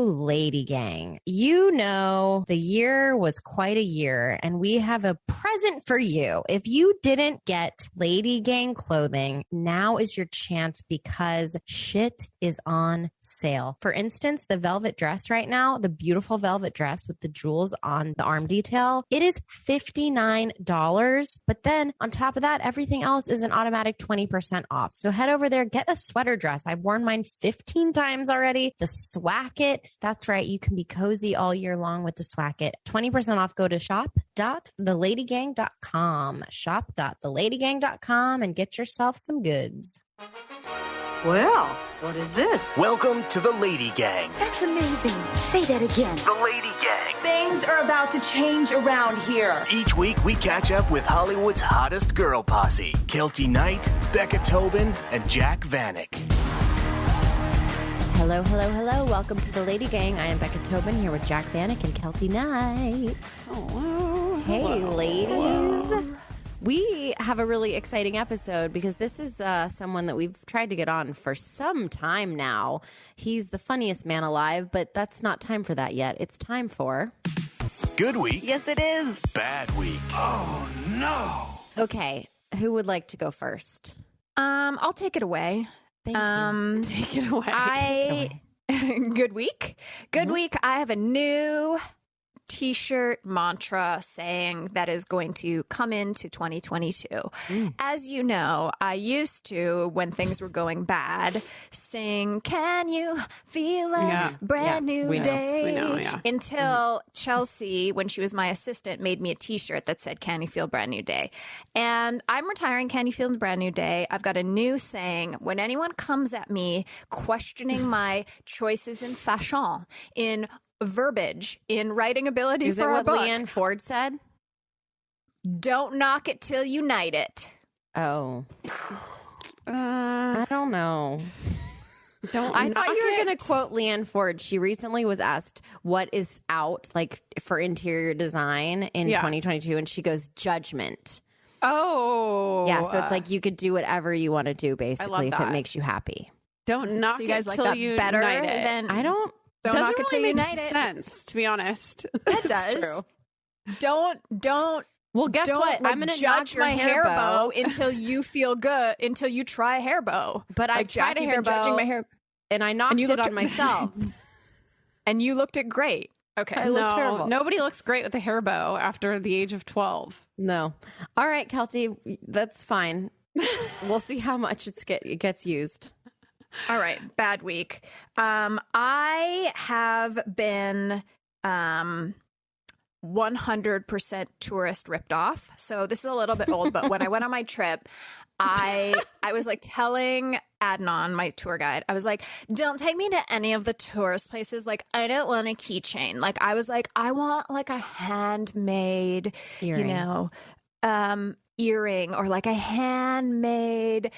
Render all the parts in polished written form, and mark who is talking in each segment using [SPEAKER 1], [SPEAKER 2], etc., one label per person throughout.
[SPEAKER 1] Lady Gang. You know, the year was quite a year, and we have a present for you. If you didn't get Lady Gang clothing, now is your chance because shit is on sale. For instance, the velvet dress right now, the beautiful velvet dress with the jewels on the arm detail, it is $59. But then on top of that, everything else is an automatic 20% off. So head over there, get a sweater dress. I've worn mine 15 times already. The Swacket. That's right. You can be cozy all year long with the Swacket. 20% off. Go to shop.theladygang.com. Shop.theladygang.com and get yourself some goods.
[SPEAKER 2] Well, what is this?
[SPEAKER 3] Welcome to the Lady Gang.
[SPEAKER 2] That's amazing. Say that again.
[SPEAKER 3] The Lady Gang.
[SPEAKER 2] Things are about to change around here.
[SPEAKER 3] Each week we catch up with Hollywood's hottest girl posse, Keltie Knight, Becca Tobin, and Jack Vanek.
[SPEAKER 1] Hello, hello, hello. Welcome to the Lady Gang. I am Becca Tobin here with Jack Vanek and Keltie Knight.
[SPEAKER 4] Hello.
[SPEAKER 1] Hey,
[SPEAKER 4] Hello.
[SPEAKER 1] ladies.
[SPEAKER 4] Hello.
[SPEAKER 1] We have a really exciting episode because this is someone that we've tried to get on for some time now. He's the funniest man alive, but that's not time for that yet. It's time for...
[SPEAKER 3] Good week.
[SPEAKER 2] Yes, it is.
[SPEAKER 3] Bad week. Oh, no.
[SPEAKER 1] Okay, who would like to go first?
[SPEAKER 5] I'll take it away.
[SPEAKER 1] Thank you.
[SPEAKER 4] Take it away.
[SPEAKER 5] Good week. Good week. I have a new T-shirt mantra saying that is going to come into 2022. As you know, I used to, when things were going bad, sing, "Can you feel a brand new day?"
[SPEAKER 4] We know, yeah.
[SPEAKER 5] Until Chelsea, when she was my assistant, made me a T-shirt that said, "Can you feel brand new day?" And I'm retiring Can You Feel the Brand New Day. I've got a new saying. When anyone comes at me questioning my choices in fashion, in verbiage, in writing ability
[SPEAKER 1] Is it
[SPEAKER 5] for a
[SPEAKER 1] what
[SPEAKER 5] book,
[SPEAKER 1] Leanne Ford said?
[SPEAKER 5] don't knock it till you night it.
[SPEAKER 1] Oh. I don't know.
[SPEAKER 4] Don't
[SPEAKER 1] I thought
[SPEAKER 4] knock
[SPEAKER 1] you were
[SPEAKER 4] it.
[SPEAKER 1] going to quote Leanne Ford. She recently was asked what is out, like, for interior design in 2022, and she goes, judgment.
[SPEAKER 4] Oh.
[SPEAKER 1] Yeah, so it's like you could do whatever you want to do, basically, if it
[SPEAKER 4] that.
[SPEAKER 1] makes you happy.
[SPEAKER 4] Don't knock
[SPEAKER 5] So you guys
[SPEAKER 4] it
[SPEAKER 5] like
[SPEAKER 4] till
[SPEAKER 5] that
[SPEAKER 4] you
[SPEAKER 5] better
[SPEAKER 4] night it.
[SPEAKER 5] than
[SPEAKER 1] I don't...
[SPEAKER 5] don't
[SPEAKER 4] Doesn't
[SPEAKER 5] knock it till
[SPEAKER 4] really
[SPEAKER 5] you
[SPEAKER 4] make
[SPEAKER 5] night it.
[SPEAKER 4] sense, to be honest.
[SPEAKER 5] It does.
[SPEAKER 4] True.
[SPEAKER 5] Don't
[SPEAKER 1] Well, guess
[SPEAKER 5] don't
[SPEAKER 1] what?
[SPEAKER 5] like,
[SPEAKER 1] I'm going to
[SPEAKER 5] judge
[SPEAKER 1] knock your
[SPEAKER 5] my
[SPEAKER 1] hair bow.
[SPEAKER 5] until you feel good, until you try a hair bow.
[SPEAKER 1] But
[SPEAKER 5] like
[SPEAKER 1] I've tried a
[SPEAKER 5] you've
[SPEAKER 1] hair
[SPEAKER 5] been judging
[SPEAKER 1] bow,
[SPEAKER 5] my hair,
[SPEAKER 1] and I knocked
[SPEAKER 5] and you
[SPEAKER 1] it
[SPEAKER 5] looked
[SPEAKER 1] on
[SPEAKER 5] at-
[SPEAKER 1] myself.
[SPEAKER 5] and you looked it great. Okay.
[SPEAKER 1] I look
[SPEAKER 4] No,
[SPEAKER 1] terrible.
[SPEAKER 4] nobody looks great with a hair bow after the age of 12.
[SPEAKER 1] No. All right, Keltie, that's fine. We'll see how much it gets used.
[SPEAKER 5] All right, bad week. I have been 100% tourist ripped off. So this is a little bit old, but when I went on my trip, I was like telling Adnan, my tour guide, I was like, don't take me to any of the tourist places. Like, I don't want a keychain. Like, I was like, I want like a handmade,
[SPEAKER 1] Earring.
[SPEAKER 5] earring, or like a handmade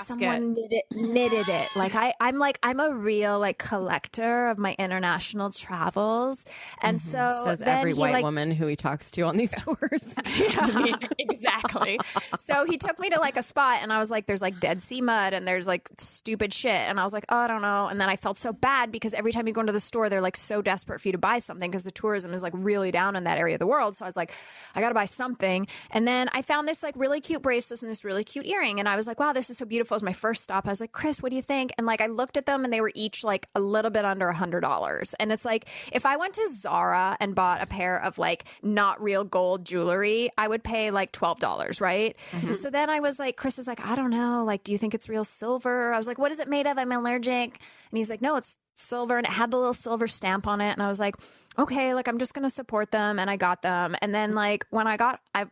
[SPEAKER 5] someone knitted it. Like I'm a real like collector of my international travels, and so
[SPEAKER 1] Says
[SPEAKER 5] then
[SPEAKER 1] every
[SPEAKER 5] he,
[SPEAKER 1] white
[SPEAKER 5] like,
[SPEAKER 1] woman who he talks to on these tours.
[SPEAKER 5] I mean, exactly. So he took me to like a spot, and I was like, there's like Dead Sea mud and there's like stupid shit. And I was like, oh, I don't know. And then I felt so bad because every time you go into the store, they're like so desperate for you to buy something because the tourism is like really down in that area of the world. So I was like, I got to buy something. And then I found this like really cute bracelet and this really cute earring. And I was like, wow, this is so beautiful. It was my first stop. I was like, Chris, what do you think? And like, I looked at them and they were each like a little bit under $100. And it's like, if I went to Zara and bought a pair of like not real gold jewelry, I would pay like $12, right? So then I was like, Chris is like, I don't know. Like, do you think it's real silver? I was like, what is it made of? I'm allergic. And he's like, no, it's silver. And it had the little silver stamp on it. And I was like, okay, like I'm just going to support them. And I got them. And then like when I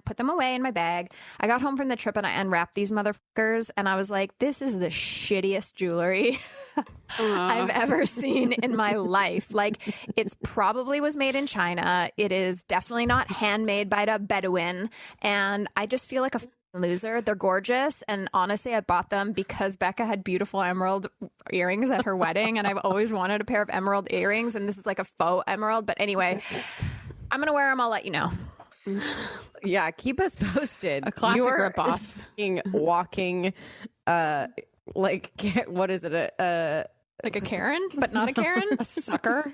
[SPEAKER 5] put them away in my bag. I got home from the trip and I unwrapped these motherfuckers. And I was like, this is the shittiest jewelry I've ever seen in my life. Like, it's probably was made in China. It is definitely not handmade by a Bedouin. And I just feel like a loser. They're gorgeous. And honestly, I bought them because Becca had beautiful emerald earrings at her wedding. And I've always wanted a pair of emerald earrings. And this is like a faux emerald. But anyway, I'm going to wear them. I'll let you know.
[SPEAKER 1] Yeah, keep us posted.
[SPEAKER 4] A classic
[SPEAKER 1] You're
[SPEAKER 4] ripoff.
[SPEAKER 1] Walking, like, what is it?
[SPEAKER 5] Like a Karen, but not a Karen?
[SPEAKER 4] A sucker.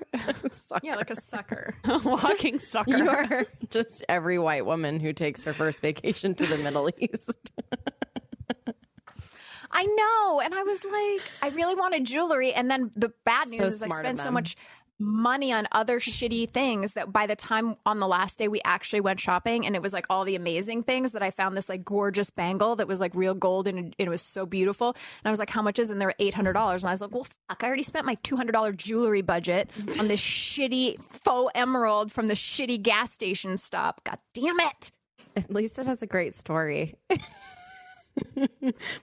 [SPEAKER 5] Yeah, like a sucker.
[SPEAKER 4] A walking sucker.
[SPEAKER 1] You are just every white woman who takes her first vacation to the Middle East.
[SPEAKER 5] I know. And I was like, I really wanted jewelry. And then the bad news
[SPEAKER 1] So
[SPEAKER 5] is I
[SPEAKER 1] smart of
[SPEAKER 5] spent so
[SPEAKER 1] them.
[SPEAKER 5] much money on other shitty things that by the time on the last day we actually went shopping and it was like all the amazing things that I found this like gorgeous bangle that was like real gold and it was so beautiful. And I was like, how much is it? And they were $800. And I was like, well, fuck, I already spent my $200 jewelry budget on this shitty faux emerald from the shitty gas station stop. God damn it.
[SPEAKER 1] At least it has a great story.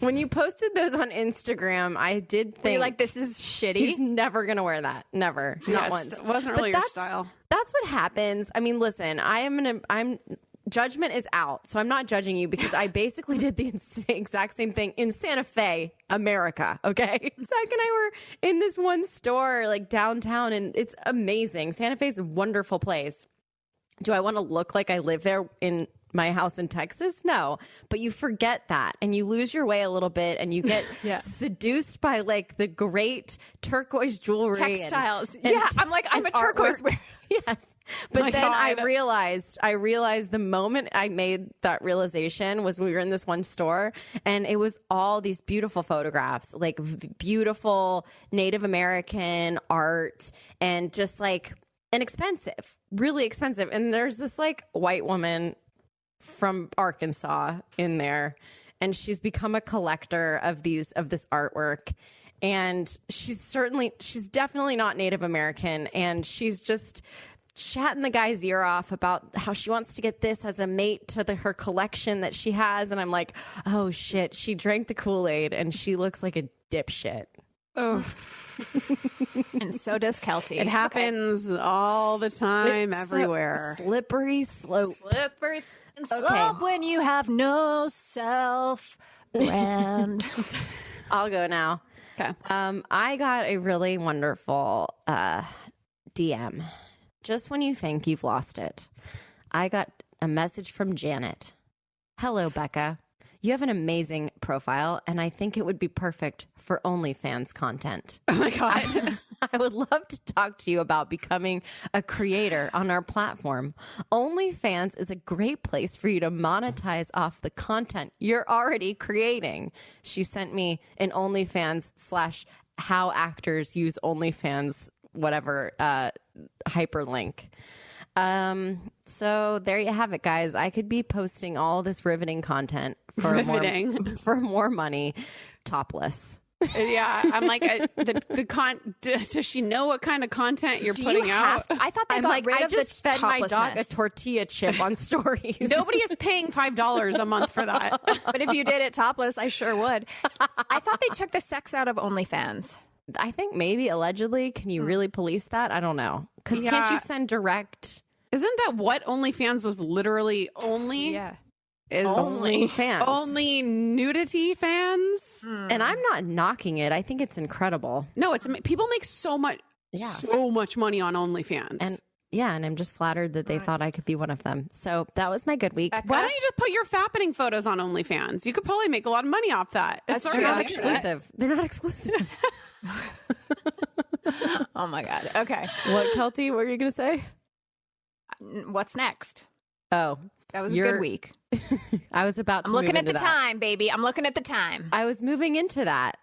[SPEAKER 1] When you posted those on Instagram, I did
[SPEAKER 5] Were
[SPEAKER 1] think,
[SPEAKER 5] you like, this is shitty?
[SPEAKER 1] he's never going to wear that. Never. Not once.
[SPEAKER 4] It wasn't
[SPEAKER 1] But
[SPEAKER 4] really your
[SPEAKER 1] that's-
[SPEAKER 4] style.
[SPEAKER 1] That's what happens. I mean, listen, judgment is out. So I'm not judging you because I basically did the exact same thing in Santa Fe, America. Okay. Zach and I were in this one store like downtown and it's amazing. Santa Fe is a wonderful place. Do I want to look like I live there in my house in Texas? No, but you forget that and you lose your way a little bit and you get seduced by like the great turquoise jewelry
[SPEAKER 5] Textiles.
[SPEAKER 1] and
[SPEAKER 5] Yeah, I'm like, I'm
[SPEAKER 1] and
[SPEAKER 5] a turquoise
[SPEAKER 1] artwork.
[SPEAKER 5] wearer.
[SPEAKER 1] Yes. But
[SPEAKER 4] My
[SPEAKER 1] then
[SPEAKER 4] God.
[SPEAKER 1] I realized the moment I made that realization was we were in this one store and it was all these beautiful photographs, like beautiful Native American art and just like inexpensive, really expensive. And there's this like white woman from Arkansas in there and she's become a collector of this artwork. And she's definitely not Native American. And she's just chatting the guy's ear off about how she wants to get this as a mate to her collection that she has. And I'm like, oh shit, she drank the Kool-Aid and she looks like a dipshit.
[SPEAKER 4] Oh,
[SPEAKER 5] And so does Keltie.
[SPEAKER 4] it happens all the time,
[SPEAKER 1] It's a
[SPEAKER 4] everywhere.
[SPEAKER 1] slippery slope.
[SPEAKER 5] Slippery and slope when you have no self brand.
[SPEAKER 1] I'll go now.
[SPEAKER 4] Okay.
[SPEAKER 1] I got a really wonderful DM. Just when you think you've lost it, I got a message from Janet. Hello, Becca. You have an amazing profile, and I think it would be perfect for OnlyFans content.
[SPEAKER 4] Oh my God.
[SPEAKER 1] I would love to talk to you about becoming a creator on our platform. OnlyFans is a great place for you to monetize off the content you're already creating. She sent me an OnlyFans / how actors use OnlyFans, whatever, hyperlink. So there you have it, guys. I could be posting all this riveting content for more money, topless.
[SPEAKER 4] Yeah, I'm like, does she know what kind of content you're putting out?
[SPEAKER 5] I thought they
[SPEAKER 1] I'm
[SPEAKER 5] got
[SPEAKER 1] like,
[SPEAKER 5] rid
[SPEAKER 1] I
[SPEAKER 5] of
[SPEAKER 1] just
[SPEAKER 5] the
[SPEAKER 1] fed my dog a
[SPEAKER 5] toplessness.
[SPEAKER 1] tortilla chip on stories.
[SPEAKER 4] Nobody is paying $5 a month for that.
[SPEAKER 5] But if you did it topless, I sure would. I thought they took the sex out of OnlyFans.
[SPEAKER 1] I think maybe allegedly. Can you really police that? I don't know. Because can't
[SPEAKER 4] Yeah.
[SPEAKER 1] you send direct?
[SPEAKER 4] Isn't that what OnlyFans was literally only?
[SPEAKER 5] Yeah.
[SPEAKER 4] Is
[SPEAKER 1] Only fans.
[SPEAKER 4] only nudity fans?
[SPEAKER 1] And I'm not knocking it. I think it's incredible.
[SPEAKER 4] No, people make so much money on OnlyFans.
[SPEAKER 1] And yeah, and I'm just flattered that they thought I could be one of them. So that was my good week.
[SPEAKER 4] why don't you just put your fappening photos on OnlyFans? You could probably make a lot of money off that.
[SPEAKER 5] That's
[SPEAKER 4] It's
[SPEAKER 5] true.
[SPEAKER 1] They're
[SPEAKER 4] already
[SPEAKER 1] not
[SPEAKER 4] on the internet.
[SPEAKER 1] exclusive. They're not exclusive.
[SPEAKER 5] Oh my God. Okay.
[SPEAKER 1] What, Keltie? What were you going to say?
[SPEAKER 5] What's next?
[SPEAKER 1] Oh,
[SPEAKER 5] That was a good week.
[SPEAKER 1] I was about to
[SPEAKER 5] I'm looking
[SPEAKER 1] move
[SPEAKER 5] at the
[SPEAKER 1] into that.
[SPEAKER 5] time, baby. I'm looking at the time.
[SPEAKER 1] I was moving into that.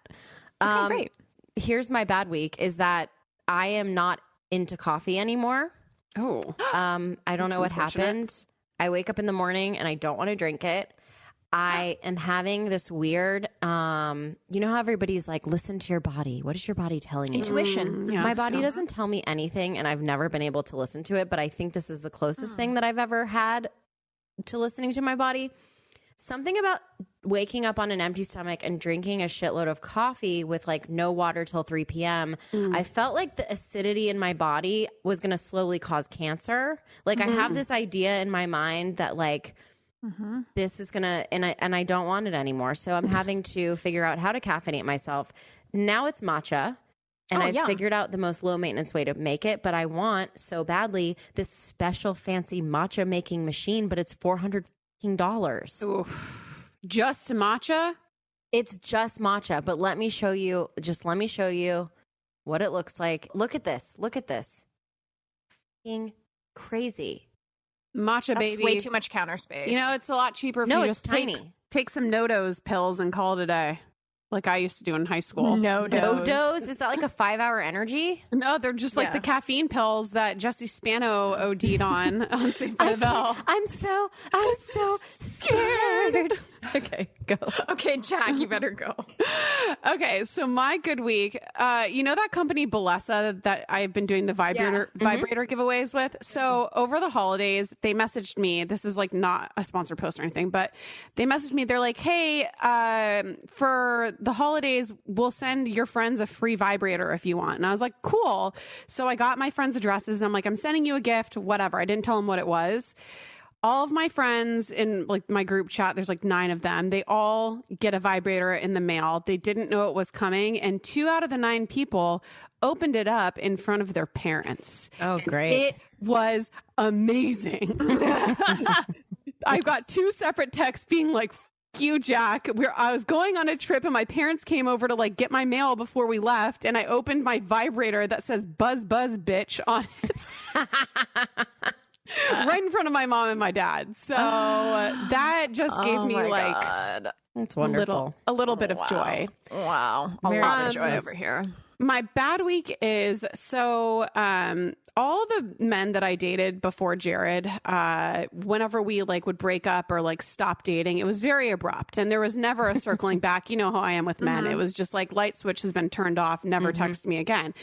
[SPEAKER 5] Okay, great.
[SPEAKER 1] Here's my bad week is that I am not into coffee anymore.
[SPEAKER 4] Oh,
[SPEAKER 1] I don't know what
[SPEAKER 4] unfortunate.
[SPEAKER 1] happened. I wake up in the morning and I don't want to drink it. I am having this weird, you know how everybody's like, listen to your body. What is your body telling you?
[SPEAKER 5] Intuition.
[SPEAKER 4] yeah,
[SPEAKER 1] My body
[SPEAKER 4] so-
[SPEAKER 1] doesn't tell me anything and I've never been able to listen to it, but I think this is the closest thing that I've ever had to listening to my body. Something about waking up on an empty stomach and drinking a shitload of coffee with like no water till 3 p.m. I felt like the acidity in my body was going to slowly cause cancer. Like I have this idea in my mind that like this is going to, and I don't want it anymore. So I'm having to figure out how to caffeinate myself. Now it's matcha. And
[SPEAKER 5] Oh,
[SPEAKER 1] I've
[SPEAKER 5] yum.
[SPEAKER 1] figured out the most low maintenance way to make it, but I want so badly this special fancy matcha making machine, but it's $400.
[SPEAKER 4] Oof. Just matcha?
[SPEAKER 1] It's just matcha, but let me show you what it looks like. Look at this. Look at this. Fucking crazy.
[SPEAKER 4] Matcha
[SPEAKER 5] That's
[SPEAKER 4] baby.
[SPEAKER 5] way too much counter space.
[SPEAKER 4] You know, it's a lot cheaper if
[SPEAKER 1] No,
[SPEAKER 4] you
[SPEAKER 1] it's
[SPEAKER 4] just
[SPEAKER 1] tiny.
[SPEAKER 4] take some No-Dose pills and call it a day. Like I used to do in high school.
[SPEAKER 5] No
[SPEAKER 1] No-Dose? Is that like a 5-hour energy?
[SPEAKER 4] No, they're just like the caffeine pills that Jesse Spano OD'd on St. Bell.
[SPEAKER 1] I'm so scared. Okay, go.
[SPEAKER 5] Okay, Jack, you better go.
[SPEAKER 4] Okay, so my good week, you know that company Bellesa that I've been doing the vibrator giveaways with? So over the holidays, they messaged me. This is like not a sponsored post or anything, but they messaged me. They're like, hey, for the holidays, we'll send your friends a free vibrator if you want. And I was like, cool. So I got my friends' addresses and I'm like, I'm sending you a gift, whatever. I didn't tell them what it was. All of my friends in like my group chat, there's like 9 of them. They all get a vibrator in the mail. They didn't know it was coming. And 2 out of the 9 people opened it up in front of their parents.
[SPEAKER 1] Oh, great.
[SPEAKER 4] It was amazing. I got 2 separate texts being like, F you, Jack. I was going on a trip and my parents came over to like get my mail before we left. And I opened my vibrator that says buzz, buzz, bitch on it. Right in front of my mom and my dad. So that just gave me like
[SPEAKER 1] That's wonderful.
[SPEAKER 4] a little bit of joy.
[SPEAKER 5] Wow. A lot of joy over here.
[SPEAKER 4] My bad week is so all the men that I dated before Jared, whenever we like would break up or like stop dating, it was very abrupt and there was never a circling back. You know how I am with men. It was just like light switch has been turned off, never text me again.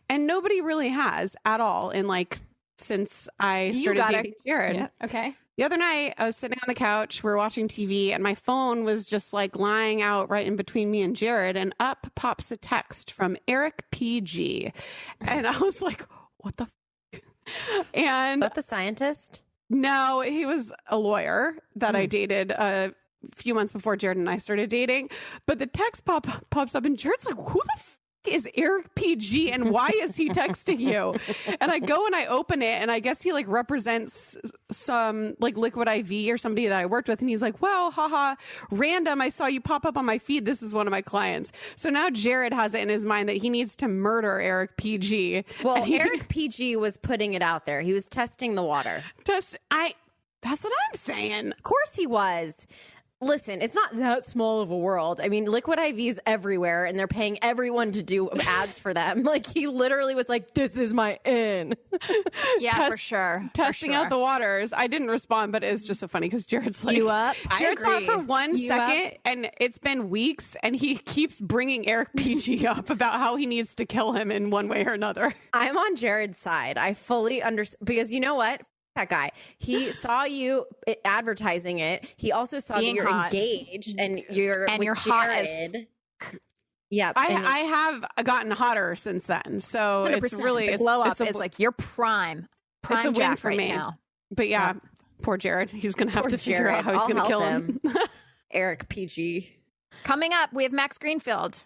[SPEAKER 4] And nobody really has at all in like since I started dating Jared.
[SPEAKER 5] Yeah. Okay.
[SPEAKER 4] The other night, I was sitting on the couch, we were watching TV, and my phone was just like lying out right in between me and Jared, and up pops a text from Eric PG. And I was like, what the f-? And
[SPEAKER 1] Is that the scientist?
[SPEAKER 4] no, he was a lawyer that I dated a few months before Jared and I started dating. But the text pops up, and Jared's like, who the f- is Eric PG and why is he texting you? And I go and I open it and I guess he like represents some like Liquid IV or somebody that I worked with. And he's like, well, haha, random. I saw you pop up on my feed. This is one of my clients. So now Jared has it in his mind that he needs to murder Eric PG.
[SPEAKER 1] Well, Eric PG was putting it out there. He was testing the water.
[SPEAKER 4] That's what I'm saying.
[SPEAKER 1] Of course he was. Listen, it's not that small of a world. I mean, Liquid IV's everywhere, and they're paying everyone to do ads for them. Like, he literally was like, this is my in.
[SPEAKER 5] Yeah, for sure.
[SPEAKER 4] Testing out the waters. I didn't respond, but it's just so funny because Jared's like,
[SPEAKER 5] You up?
[SPEAKER 4] Jared saw it for 1
[SPEAKER 5] You
[SPEAKER 4] second, and it's been weeks, and he keeps bringing Eric PG up about how he needs to kill him in one way or another.
[SPEAKER 1] I'm on Jared's side. I fully understand. Because you know what? That guy, he saw you advertising it. He also saw
[SPEAKER 5] Being
[SPEAKER 1] that you're
[SPEAKER 5] hot.
[SPEAKER 1] engaged and you're with
[SPEAKER 5] you're hot as
[SPEAKER 1] Jared. Yeah,
[SPEAKER 4] I have gotten hotter since then, so
[SPEAKER 5] 100%.
[SPEAKER 4] it's really
[SPEAKER 5] the glow up
[SPEAKER 4] it's a,
[SPEAKER 5] is like your prime
[SPEAKER 4] it's a win
[SPEAKER 5] Jack
[SPEAKER 4] for
[SPEAKER 5] right
[SPEAKER 4] me.
[SPEAKER 5] now.
[SPEAKER 4] But yeah, poor Jared. He's gonna have
[SPEAKER 1] Poor
[SPEAKER 4] to figure
[SPEAKER 1] Jared.
[SPEAKER 4] out how he's
[SPEAKER 1] I'll
[SPEAKER 4] gonna
[SPEAKER 1] help
[SPEAKER 4] kill him.
[SPEAKER 1] Eric PG.
[SPEAKER 5] Coming up, we have Max Greenfield.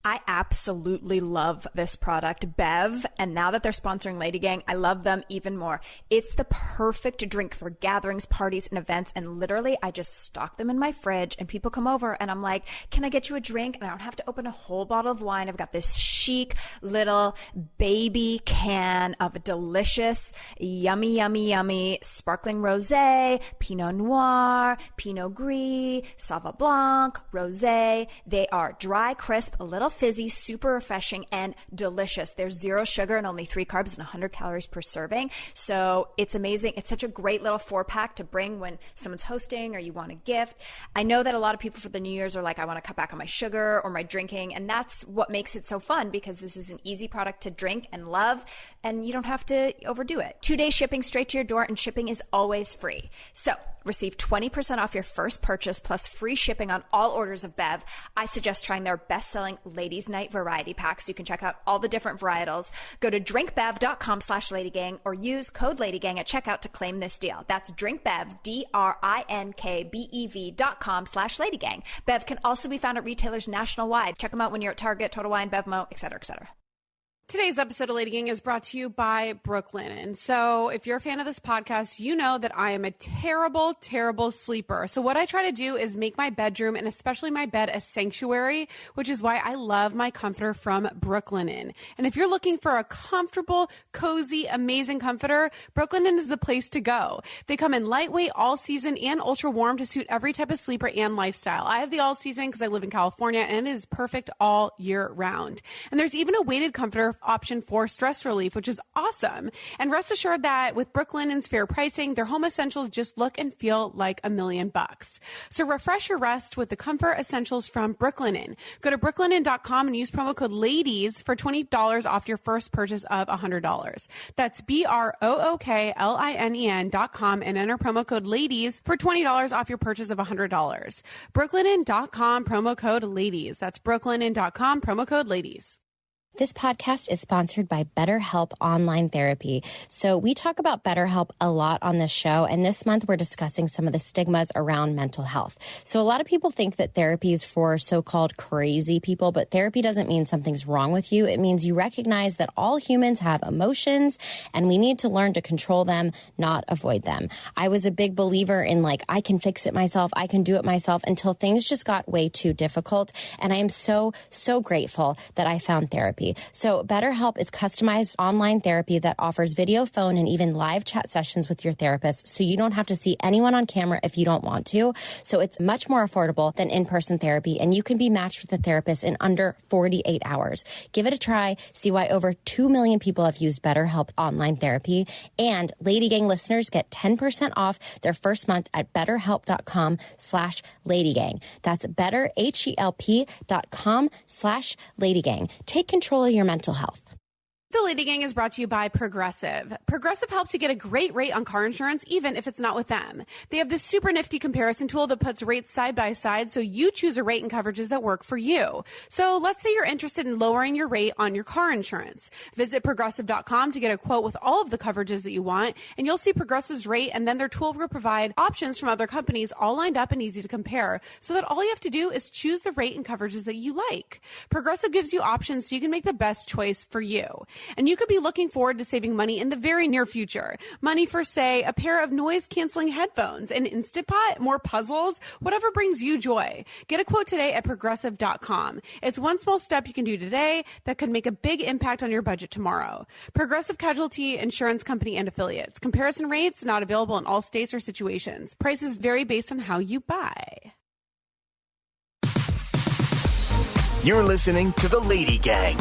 [SPEAKER 5] I absolutely love this product, Bev, and now that they're sponsoring LadyGang, I love them even more. It's the perfect drink for gatherings, parties, and events, and literally, I just stock them in my fridge, and people come over, and I'm like, can I get you a drink? And I don't have to open a whole bottle of wine. I've got this chic little baby can of a delicious, yummy, yummy, yummy sparkling rosé, Pinot Noir, Pinot Gris, Sauv Blanc, rosé. They are dry, crisp, a little fizzy, super refreshing, and delicious. There's 0 sugar and only 3 carbs and 100 calories per serving. So it's amazing. It's such a great little 4-pack to bring when someone's hosting or you want a gift. I know that a lot of people for the New Year's are like, I want to cut back on my sugar or my drinking. And that's what makes it so fun, because this is an easy product to drink and love, and you don't have to overdo it. 2-day shipping straight to your door, and shipping is always free. So receive 20% off your first purchase plus free shipping on all orders of Bev. I suggest trying their best-selling Ladies Night Variety Pack so you can check out all the different varietals. Go to drinkbev.com/LadyGang or use code LadyGang at checkout to claim this deal. That's drinkbev, drinkbev.com/LadyGang. Bev can also be found at retailers nationwide. Check them out when you're at Target, Total Wine, Bevmo, etc., etc.
[SPEAKER 4] Today's episode of Lady Gang is brought to you by Brooklinen. So if you're a fan of this podcast, you know that I am a terrible, terrible sleeper. So what I try to do is make my bedroom and especially my bed a sanctuary, which is why I love my comforter from Brooklinen. And if you're looking for a comfortable, cozy, amazing comforter, Brooklinen is the place to go. They come in lightweight, all season, and ultra warm to suit every type of sleeper and lifestyle. I have the all season because I live in California and it is perfect all year round. And there's even a weighted comforter option for stress relief, which is awesome. And rest assured that with Brooklinen's fair pricing, their home essentials just look and feel like $1,000,000. So refresh your rest with the comfort essentials from Brooklinen. Go to brooklinen.com and use promo code LADIES for $20 off your first purchase of $100. That's BROOKLINEN.com and enter promo code LADIES for $20 off your purchase of $100. Brooklinen.com, promo code LADIES. That's brooklinen.com, promo code LADIES.
[SPEAKER 1] This podcast is sponsored by BetterHelp Online Therapy. So we talk about BetterHelp a lot on this show, and this month we're discussing some of the stigmas around mental health. So a lot of people think that therapy is for so-called crazy people, but therapy doesn't mean something's wrong with you. It means you recognize that all humans have emotions, and we need to learn to control them, not avoid them. I was a big believer in I can fix it myself, I can do it myself, until things just got way too difficult. And I am so, so grateful that I found therapy. So BetterHelp is customized online therapy that offers video, phone, and even live chat sessions with your therapist, so you don't have to see anyone on camera if you don't want to. So it's much more affordable than in-person therapy, and you can be matched with a therapist in under 48 hours. Give it a try. See why over 2 million people have used BetterHelp online therapy. And Lady Gang listeners get 10% off their first month at betterhelp.com/LadyGang. That's betterhelp.com/LadyGang. Take control of your mental health.
[SPEAKER 4] The Lady Gang is brought to you by Progressive. Progressive helps you get a great rate on car insurance, even if it's not with them. They have this super nifty comparison tool that puts rates side by side so you choose a rate and coverages that work for you. So let's say you're interested in lowering your rate on your car insurance. Visit progressive.com to get a quote with all of the coverages that you want, and you'll see Progressive's rate, and then their tool will provide options from other companies all lined up and easy to compare, so that all you have to do is choose the rate and coverages that you like. Progressive gives you options so you can make the best choice for you. And you could be looking forward to saving money in the very near future. Money for, say, a pair of noise-canceling headphones, an Instant Pot, more puzzles, whatever brings you joy. Get a quote today at progressive.com. It's one small step you can do today that could make a big impact on your budget tomorrow. Progressive Casualty Insurance Company and Affiliates. Comparison rates not available in all states or situations. Prices vary based on how you buy.
[SPEAKER 3] You're listening to The Lady Gang.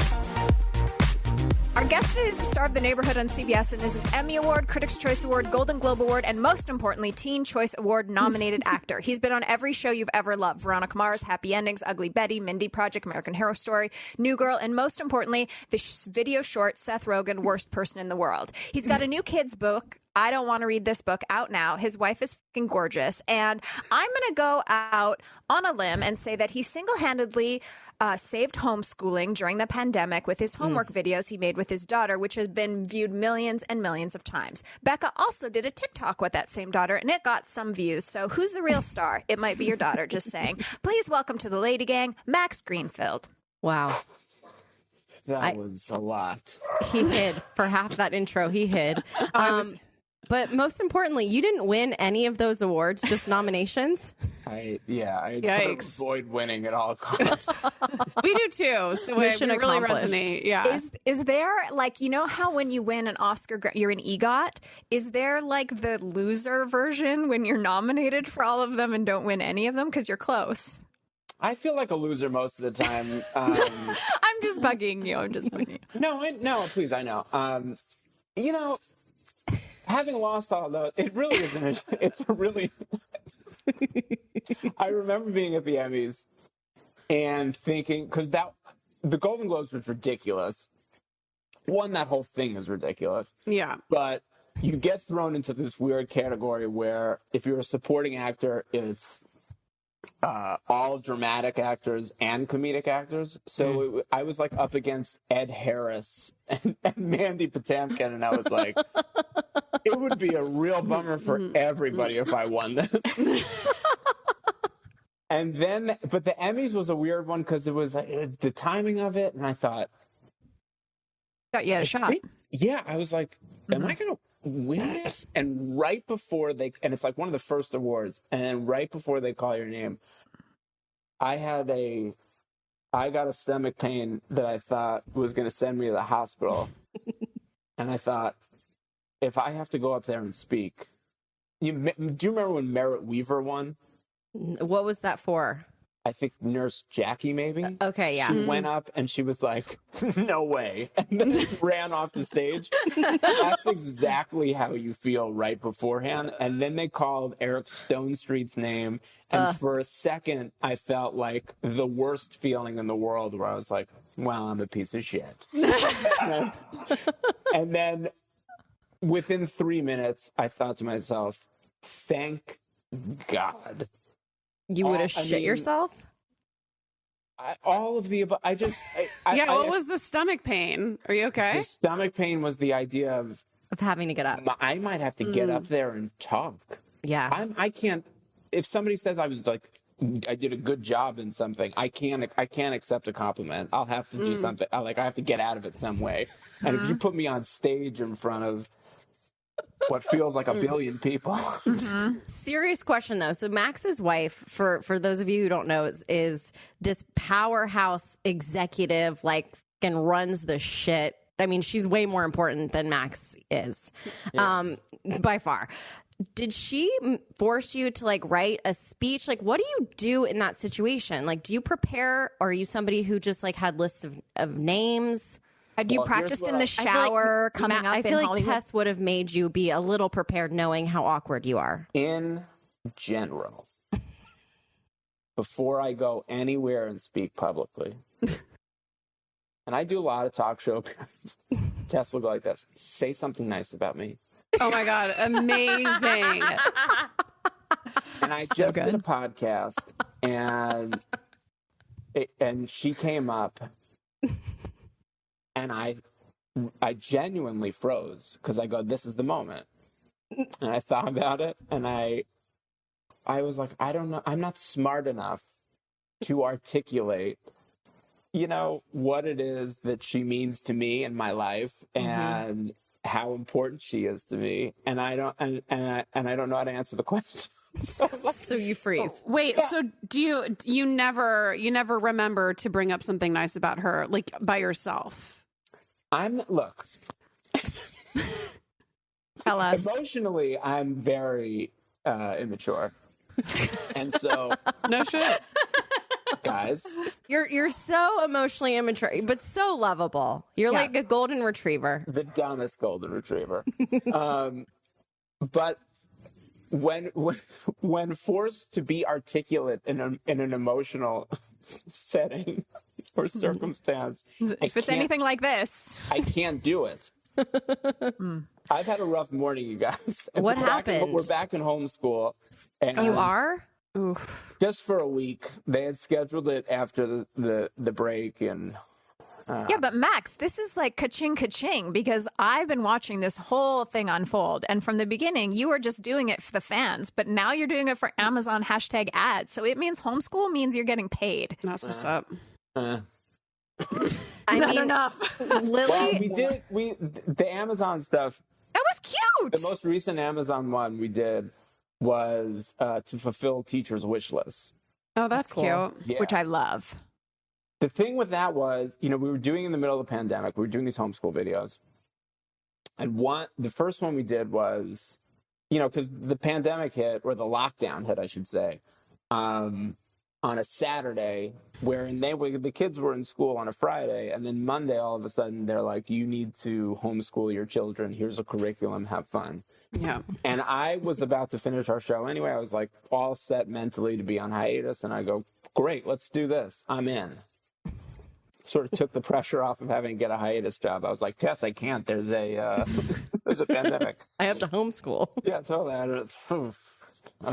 [SPEAKER 5] Our guest today is the star of The Neighborhood on CBS and is an Emmy Award, Critics' Choice Award, Golden Globe Award, and most importantly, Teen Choice Award nominated actor. He's been on every show you've ever loved: Veronica Mars, Happy Endings, Ugly Betty, Mindy Project, American Horror Story, New Girl, and most importantly, the video short Seth Rogen, Worst Person in the World. He's got a new kids book, I Don't Want to Read This Book, out now. His wife is fucking gorgeous. And I'm going to go out on a limb and say that he single-handedly saved homeschooling during the pandemic with his homework videos he made with his daughter, which has been viewed millions and millions of times. Becca also did a TikTok with that same daughter, and it got some views. So who's the real star? It might be your daughter, just saying. Please welcome to the Lady Gang, Max Greenfield.
[SPEAKER 1] Wow.
[SPEAKER 6] That was a lot.
[SPEAKER 1] He hid for half that intro. He hid. But most importantly, you didn't win any of those awards, just nominations.
[SPEAKER 6] I try to avoid winning at all costs.
[SPEAKER 4] We do too. So
[SPEAKER 1] Mission
[SPEAKER 4] we really
[SPEAKER 1] accomplished.
[SPEAKER 4] resonate. Yeah.
[SPEAKER 5] Is there, you know how when you win an Oscar, you're an EGOT? Is there the loser version when you're nominated for all of them and don't win any of them because you're close?
[SPEAKER 6] I feel like a loser most of the time.
[SPEAKER 5] I'm just bugging you.
[SPEAKER 6] No, please, I know. Having lost all those, it really isn't. It's a really. I remember being at the Emmys and thinking, because the Golden Globes was ridiculous. One, that whole thing is ridiculous.
[SPEAKER 4] Yeah.
[SPEAKER 6] But you get thrown into this weird category where if you're a supporting actor, it's all dramatic actors and comedic actors. So I was up against Ed Harris and Mandy Patinkin, and I was like, it would be a real bummer for everybody if I won this. And then, but the Emmys was a weird one because it was the timing of it, and I thought,
[SPEAKER 5] Thought you had a shot.
[SPEAKER 6] I was like, am I going to win this? And right before and it's like one of the first awards, and right before they call your name, I got a stomach pain that I thought was going to send me to the hospital. And I thought, if I have to go up there and speak, do you remember when Merritt Weaver won?
[SPEAKER 1] What was that for?
[SPEAKER 6] I think Nurse Jackie, maybe.
[SPEAKER 1] Okay, yeah.
[SPEAKER 6] She went up and she was like, no way. And then ran off the stage. That's exactly how you feel right beforehand. And then they called Eric Stone Street's name. And for a second, I felt like the worst feeling in the world, where I was like, well, I'm a piece of shit. And then within 3 minutes, I thought to myself, thank God.
[SPEAKER 1] You would have shit yourself?
[SPEAKER 6] All of the above.
[SPEAKER 4] What was the stomach pain? Are you okay?
[SPEAKER 6] The stomach pain was the idea of
[SPEAKER 1] having to get up.
[SPEAKER 6] I might have to get up there and talk.
[SPEAKER 1] Yeah.
[SPEAKER 6] I can't. If somebody says I did a good job in something, I can't accept a compliment. I'll have to do something. I have to get out of it some way. And if you put me on stage in front of what feels like a billion people.
[SPEAKER 1] Serious question though. So Max's wife, for those of you who don't know, is this powerhouse executive, like fucking runs the shit. I mean, she's way more important than Max is, by far. Did she force you to like write a speech? Like, what do you do in that situation? Like, do you prepare, or are you somebody who just like had lists of names?
[SPEAKER 5] Had you practiced in the shower coming up in Hollywood?
[SPEAKER 1] I feel like Tess would have made you be a little prepared, knowing how awkward you are.
[SPEAKER 6] In general, before I go anywhere and speak publicly, and I do a lot of talk show appearances, Tess will go like this: say something nice about me.
[SPEAKER 4] Oh my God, amazing.
[SPEAKER 6] And I just did a podcast, and she came up, and I genuinely froze, because I go, this is the moment. And I thought about it, and I was like, I don't know, I'm not smart enough to articulate, what it is that she means to me in my life, and how important she is to me, and I don't know how to answer the question.
[SPEAKER 1] So you freeze.
[SPEAKER 4] Wait, so do you never remember to bring up something nice about her, like by yourself?
[SPEAKER 6] Look.
[SPEAKER 5] Tell us.
[SPEAKER 6] Emotionally, I'm very immature, and so
[SPEAKER 4] no shit.
[SPEAKER 6] Guys,
[SPEAKER 1] you're so emotionally immature, but so lovable. You're like a golden retriever,
[SPEAKER 6] the dumbest golden retriever. But when forced to be articulate in an emotional setting or circumstance,
[SPEAKER 5] if it's anything like this,
[SPEAKER 6] I can't do it. I've had a rough morning, you guys.
[SPEAKER 1] What happened?
[SPEAKER 6] We're back in homeschool. And
[SPEAKER 1] you are?
[SPEAKER 4] Oof.
[SPEAKER 6] Just for a week. They had scheduled it after the break, and
[SPEAKER 5] yeah, but Max, this is like ka-ching, because I've been watching this whole thing unfold, and from the beginning, you were just doing it for the fans, but now you're doing it for Amazon #ads. So it means homeschool means you're getting paid.
[SPEAKER 4] That's what's up.
[SPEAKER 1] I
[SPEAKER 5] Not
[SPEAKER 1] mean,
[SPEAKER 5] enough.
[SPEAKER 1] Lily,
[SPEAKER 6] well, the Amazon stuff.
[SPEAKER 5] That was cute.
[SPEAKER 6] The most recent Amazon one we did was to fulfill teachers' wish lists.
[SPEAKER 4] Oh, that's
[SPEAKER 1] cool.
[SPEAKER 4] cute.
[SPEAKER 6] Yeah.
[SPEAKER 5] Which I love.
[SPEAKER 6] The thing with that was, we were doing in the middle of the pandemic. We were doing these homeschool videos. And the first one we did was, because the pandemic hit, or the lockdown hit, I should say, on a Saturday, wherein the kids were in school on a Friday, and then Monday, all of a sudden, they're like, you need to homeschool your children. Here's a curriculum. Have fun.
[SPEAKER 4] Yeah.
[SPEAKER 6] And I was about to finish our show anyway. I was like all set mentally to be on hiatus. And I go, great, let's do this. I'm in. Sort of took the pressure off of having to get a hiatus job. I was like, Tess, I can't. There's a pandemic.
[SPEAKER 1] I have to homeschool.
[SPEAKER 6] Yeah, totally. I don't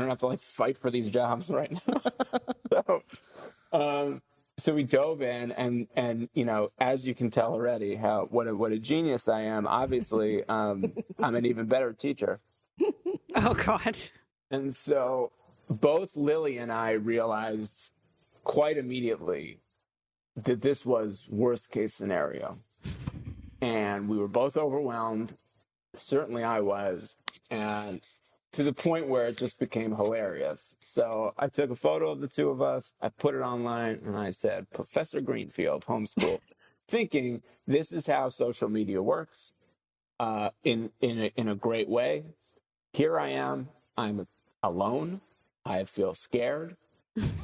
[SPEAKER 6] have to fight for these jobs right now. So we dove in, and as you can tell already, what a genius I am. Obviously, I'm an even better teacher.
[SPEAKER 4] Oh God!
[SPEAKER 6] And so both Lily and I realized quite immediately that this was worst case scenario, and we were both overwhelmed. Certainly I was. And to the point where it just became hilarious. So I took a photo of the two of us, I put it online, and I said, Professor Greenfield, homeschool, thinking this is how social media works in a great way. Here I am. I'm alone. I feel scared.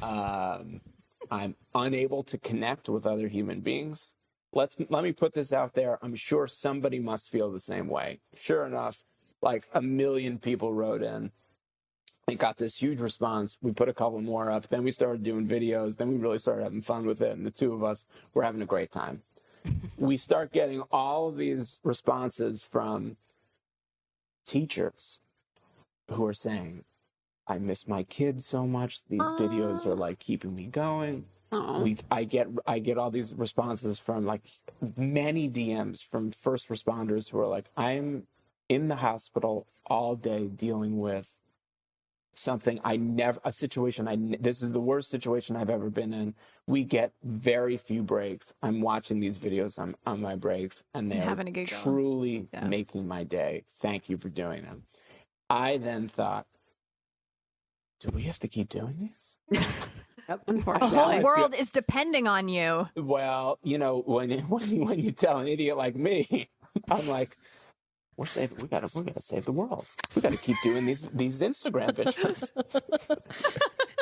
[SPEAKER 6] I'm unable to connect with other human beings. Let me put this out there. I'm sure somebody must feel the same way. Sure enough, like 1 million people wrote in. It got this huge response. We put a couple more up. Then we started doing videos. Then we really started having fun with it. And the two of us were having a great time. We start getting all of these responses from teachers who are saying, I miss my kids so much. These videos are like keeping me going. I get all these responses from like many DMs from first responders who are like, I'm in the hospital all day dealing with something this is the worst situation I've ever been in. We get very few breaks. I'm watching these videos on my breaks, and they're truly making my day. Thank you for doing them. I then thought, do we have to keep doing these?
[SPEAKER 1] Yep,
[SPEAKER 5] The
[SPEAKER 1] unfortunately.
[SPEAKER 5] whole world is depending on you.
[SPEAKER 6] Well, you know, when you tell an idiot like me, I'm like, we gotta save the world. We gotta keep doing these Instagram videos.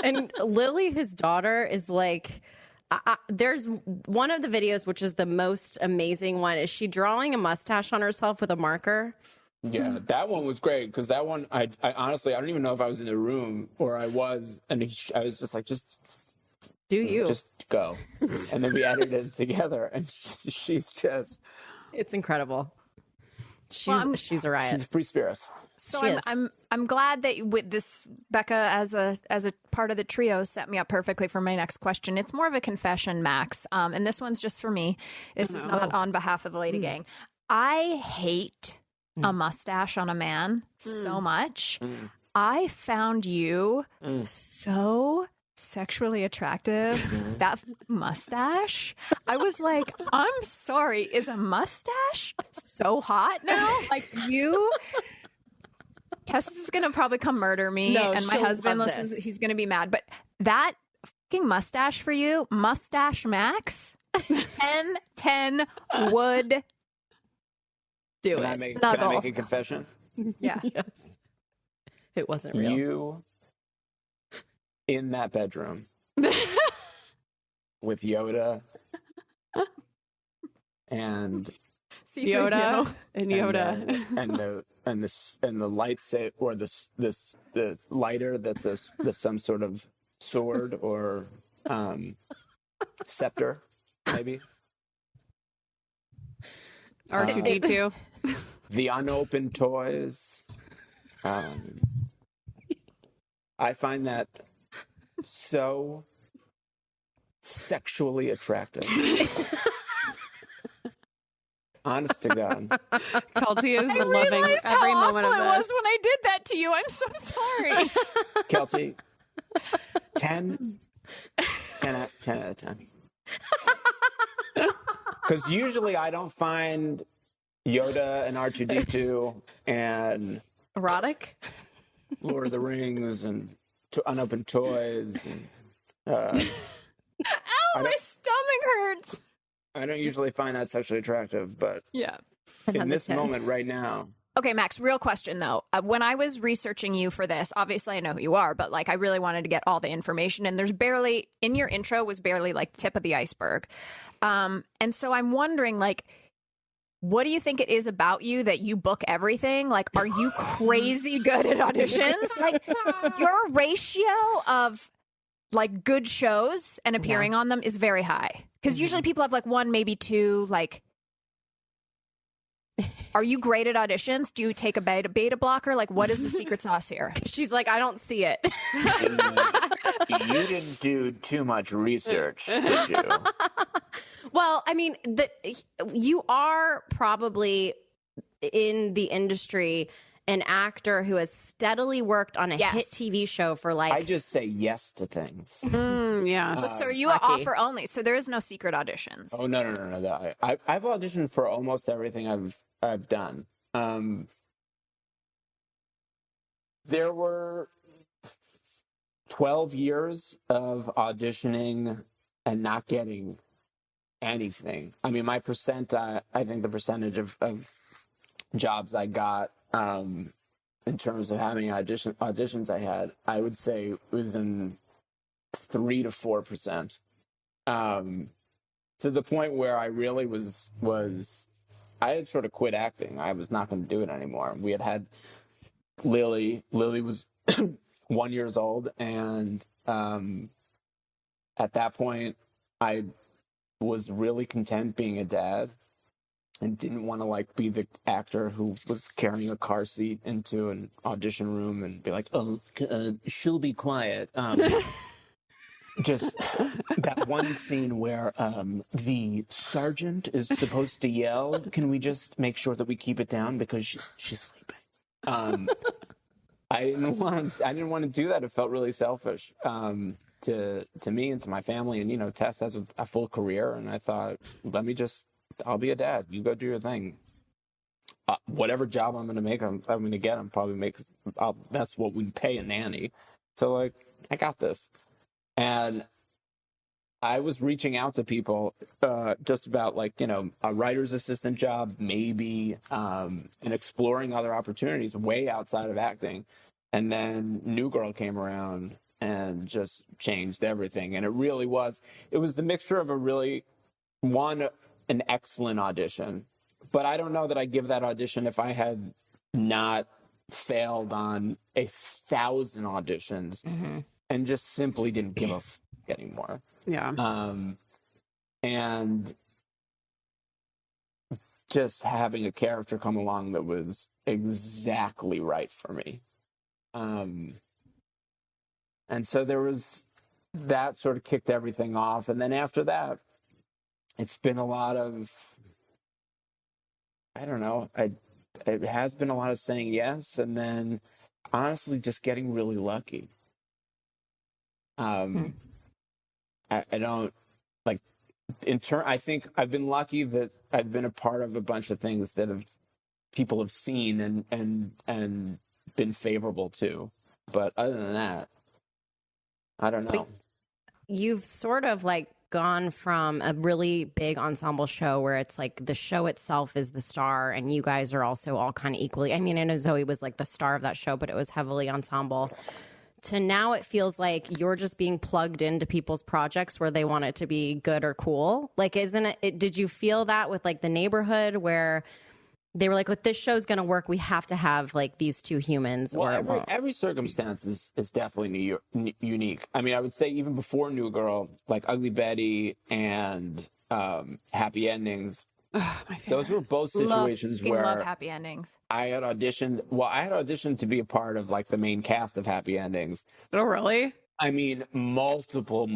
[SPEAKER 1] And Lily, his daughter, is like, there's one of the videos, which is the most amazing one, is she drawing a mustache on herself with a marker?
[SPEAKER 6] Yeah, that one was great because that one, I honestly, I don't even know if I was in the room or I was, and I was just like, just go. And then we edited it together, and she's just,
[SPEAKER 1] it's incredible. She's a riot.
[SPEAKER 6] she's a free spirit.
[SPEAKER 5] So I'm glad that with this, Becca, as a part of the trio, set me up perfectly for my next question. It's more of a confession, Max, and this one's just for me. This is not on behalf of the Lady Gang. I hate a mustache on a man so much. I found you so sexually attractive. That mustache, I was like, I'm sorry, is a mustache so hot now? Like, you, Tess is gonna probably come murder me, and my husband listens, he's gonna be mad, but that fucking mustache for you, Mustache Max, 10 would
[SPEAKER 1] do
[SPEAKER 6] Can
[SPEAKER 1] it.
[SPEAKER 6] I make a confession?
[SPEAKER 5] Yeah.
[SPEAKER 1] Yes. It wasn't real.
[SPEAKER 6] You in that bedroom with Yoda and
[SPEAKER 4] Yoda and Yoda
[SPEAKER 6] and the lightsaber, or the lighter that's some sort of sword or scepter, maybe.
[SPEAKER 4] R2D2.
[SPEAKER 6] The unopened toys. I find that so sexually attractive. Honest to God.
[SPEAKER 4] Keltie is loving every moment of
[SPEAKER 5] it was
[SPEAKER 4] this.
[SPEAKER 5] when I did that to you. I'm so sorry.
[SPEAKER 6] Keltie, 10 out of 10. Because usually I don't find Yoda and R2D2 and
[SPEAKER 1] Erotic?
[SPEAKER 6] Lord of the Rings and unopened toys. And,
[SPEAKER 5] Ow, my stomach hurts.
[SPEAKER 6] I don't usually find that sexually attractive, but in this moment right now.
[SPEAKER 5] Okay, Max, real question though. When I was researching you for this, obviously I know who you are, but like I really wanted to get all the information, and there's barely, in your intro was barely like the tip of the iceberg. And so I'm wondering, like, what do you think it is about you that you book everything? Like, are you crazy good at auditions? Like, your ratio of like good shows and appearing on them is very high. Because usually people have like one, maybe two. Like, are you great at auditions? Do you take a beta blocker? Like, what is the secret sauce here?
[SPEAKER 1] She's like, I don't see it.
[SPEAKER 6] You didn't do too much research, did you?
[SPEAKER 1] Well, I mean, you are probably in the industry an actor who has steadily worked on a hit TV show for like...
[SPEAKER 6] I just say yes to things.
[SPEAKER 4] Yes.
[SPEAKER 5] So are you offer only? So there is no secret auditions?
[SPEAKER 6] Oh, no. I've auditioned for almost everything I've done. There were 12 years of auditioning and not getting anything. I mean, I think the percentage of jobs I got in terms of how many auditions I had, I would say it was in 3 to 4%. To the point where I really was I had sort of quit acting. I was not going to do it anymore. We had Lily. Lily was 1 year old, and at that point, I was really content being a dad and didn't want to like be the actor who was carrying a car seat into an audition room and be like, oh, she'll be quiet. Just that one scene where the sergeant is supposed to yell. Can we just make sure that we keep it down because she's sleeping? I didn't want to do that. It felt really selfish to me and to my family. And, you know, Tess has a full career. And I thought, I'll be a dad. You go do your thing. Whatever job I'm going to make, I'm going to get. That's what we pay a nanny. So, like, I got this. And I was reaching out to people just about, like, you know, a writer's assistant job, maybe, and exploring other opportunities way outside of acting. And then New Girl came around and just changed everything. And it was the mixture of an excellent audition. But I don't know that I give that audition if I had not failed on 1,000 auditions and just simply didn't give a f anymore.
[SPEAKER 4] Yeah.
[SPEAKER 6] And just having a character come along that was exactly right for me. And so there was that sort of kicked everything off. And then after that, it's been a lot of, I don't know, it has been a lot of saying yes. And then honestly, just getting really lucky. I don't like I think I've been lucky that I've been a part of a bunch of things that people have seen and been favorable to. But other than that, I don't know.
[SPEAKER 1] You've sort of like gone from a really big ensemble show where it's like the show itself is the star and you guys are also all kind of equally. I mean, I know Zoe was like the star of that show, but it was heavily ensemble. To now it feels like you're just being plugged into people's projects where they want it to be good or cool. Like, isn't it, did you feel that with like The Neighborhood where they were like, with this show's going to work, we have to have like these two humans?
[SPEAKER 6] Well, every circumstance is definitely unique. I mean, I would say even before New Girl, like Ugly Betty and Happy Endings, those were both situations where
[SPEAKER 5] love Happy Endings.
[SPEAKER 6] I had auditioned to be a part of like the main cast of Happy Endings.
[SPEAKER 4] Oh, really?
[SPEAKER 6] I mean, multiple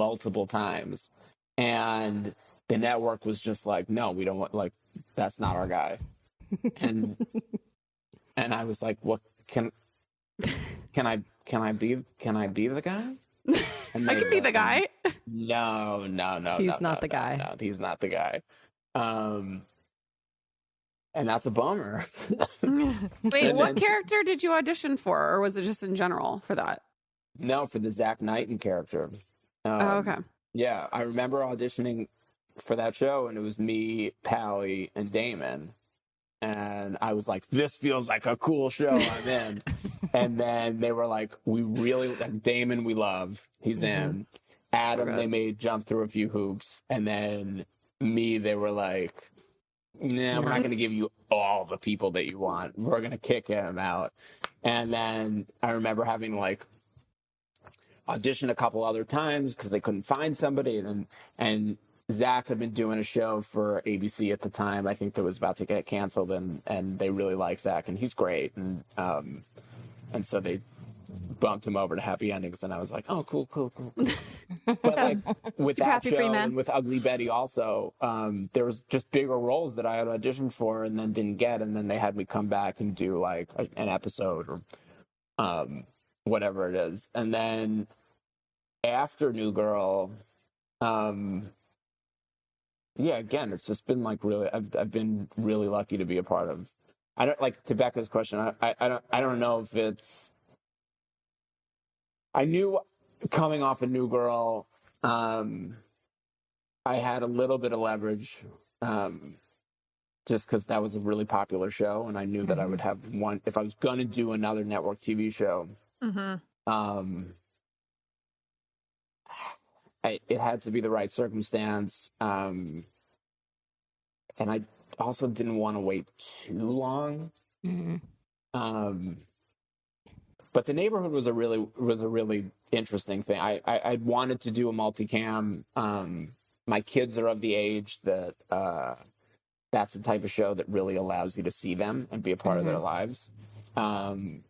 [SPEAKER 6] times. And the network was just like, no, we don't want, like, that's not our guy. And I was like, what can I be the guy? And
[SPEAKER 4] I can be the guy.
[SPEAKER 6] No.
[SPEAKER 1] He's not the guy.
[SPEAKER 6] No, he's not the guy. And that's a bummer.
[SPEAKER 4] Wait, what character did you audition for, or was it just in general for that?
[SPEAKER 6] No, for the Zach Knighton character.
[SPEAKER 4] Okay.
[SPEAKER 6] Yeah, I remember auditioning for that show, and it was me, Pally, and Damon. And I was like, this feels like a cool show. I'm in. And then they were like, we really, like, Damon, we love. He's in. Adam, they made jump through a few hoops. And then me, they were like, nah, we're not going to give you all the people that you want. We're going to kick him out. And then I remember having like audition a couple other times because they couldn't find somebody. And Zach had been doing a show for ABC at the time. I think that was about to get canceled, and they really like Zach, and he's great. And so they bumped him over to Happy Endings, and I was like, oh, cool. But like with that
[SPEAKER 5] happy for you,
[SPEAKER 6] show
[SPEAKER 5] man.
[SPEAKER 6] and with Ugly Betty also, there was just bigger roles that I had auditioned for and then didn't get, and then they had me come back and do like an episode or whatever it is. And then after New Girl, yeah, again, it's just been like really, I've been really lucky to be a part of. I don't like, to Becca's question. I don't know if it's. I knew coming off a New Girl, I had a little bit of leverage, just because that was a really popular show, and I knew that I would have one if I was going to do another network TV show. It had to be the right circumstance, and I also didn't want to wait too long. But The Neighborhood was a really interesting thing. I wanted to do a multicam. My kids are of the age that that's the type of show that really allows you to see them and be a part of their lives. And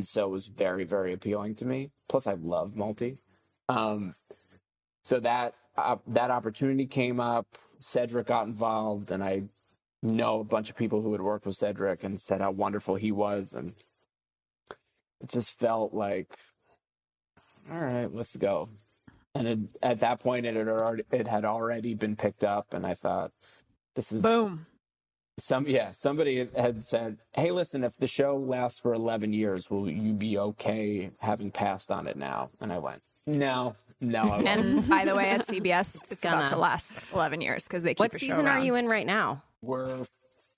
[SPEAKER 6] so it was very, very appealing to me. Plus, I love multi. So that opportunity came up. Cedric got involved, and I know a bunch of people who had worked with Cedric and said how wonderful he was, and it just felt like, all right, let's go. And at that point, it had already been picked up, and I thought, this is
[SPEAKER 5] Boom.
[SPEAKER 6] Somebody had said, hey, listen, if the show lasts for 11 years, will you be okay having passed on it now? And I went, no, I won't.
[SPEAKER 5] And by the way, at CBS, it's
[SPEAKER 1] gonna.
[SPEAKER 5] about to last 11 years because they keep
[SPEAKER 1] What
[SPEAKER 5] a show
[SPEAKER 1] season are
[SPEAKER 5] around.
[SPEAKER 1] you in right now?
[SPEAKER 6] We're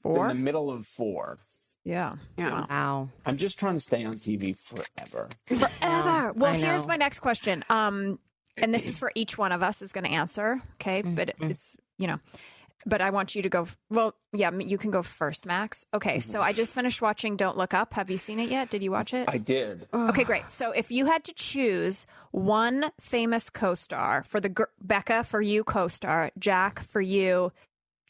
[SPEAKER 5] 4?
[SPEAKER 6] in the middle of 4.
[SPEAKER 5] Yeah.
[SPEAKER 1] Wow.
[SPEAKER 6] I'm just trying to stay on TV forever.
[SPEAKER 5] Forever. Well,
[SPEAKER 1] I
[SPEAKER 5] here's
[SPEAKER 1] know.
[SPEAKER 5] my next question. And this is for each one of us is going to answer. Okay. But it's, but I want you to go. Well, yeah, you can go first, Max. Okay. So I just finished watching Don't Look Up. Have you seen it yet? Did you watch it?
[SPEAKER 6] I did.
[SPEAKER 5] Okay, great. So if you had to choose one famous co-star for Becca for you co-star, Jack for you,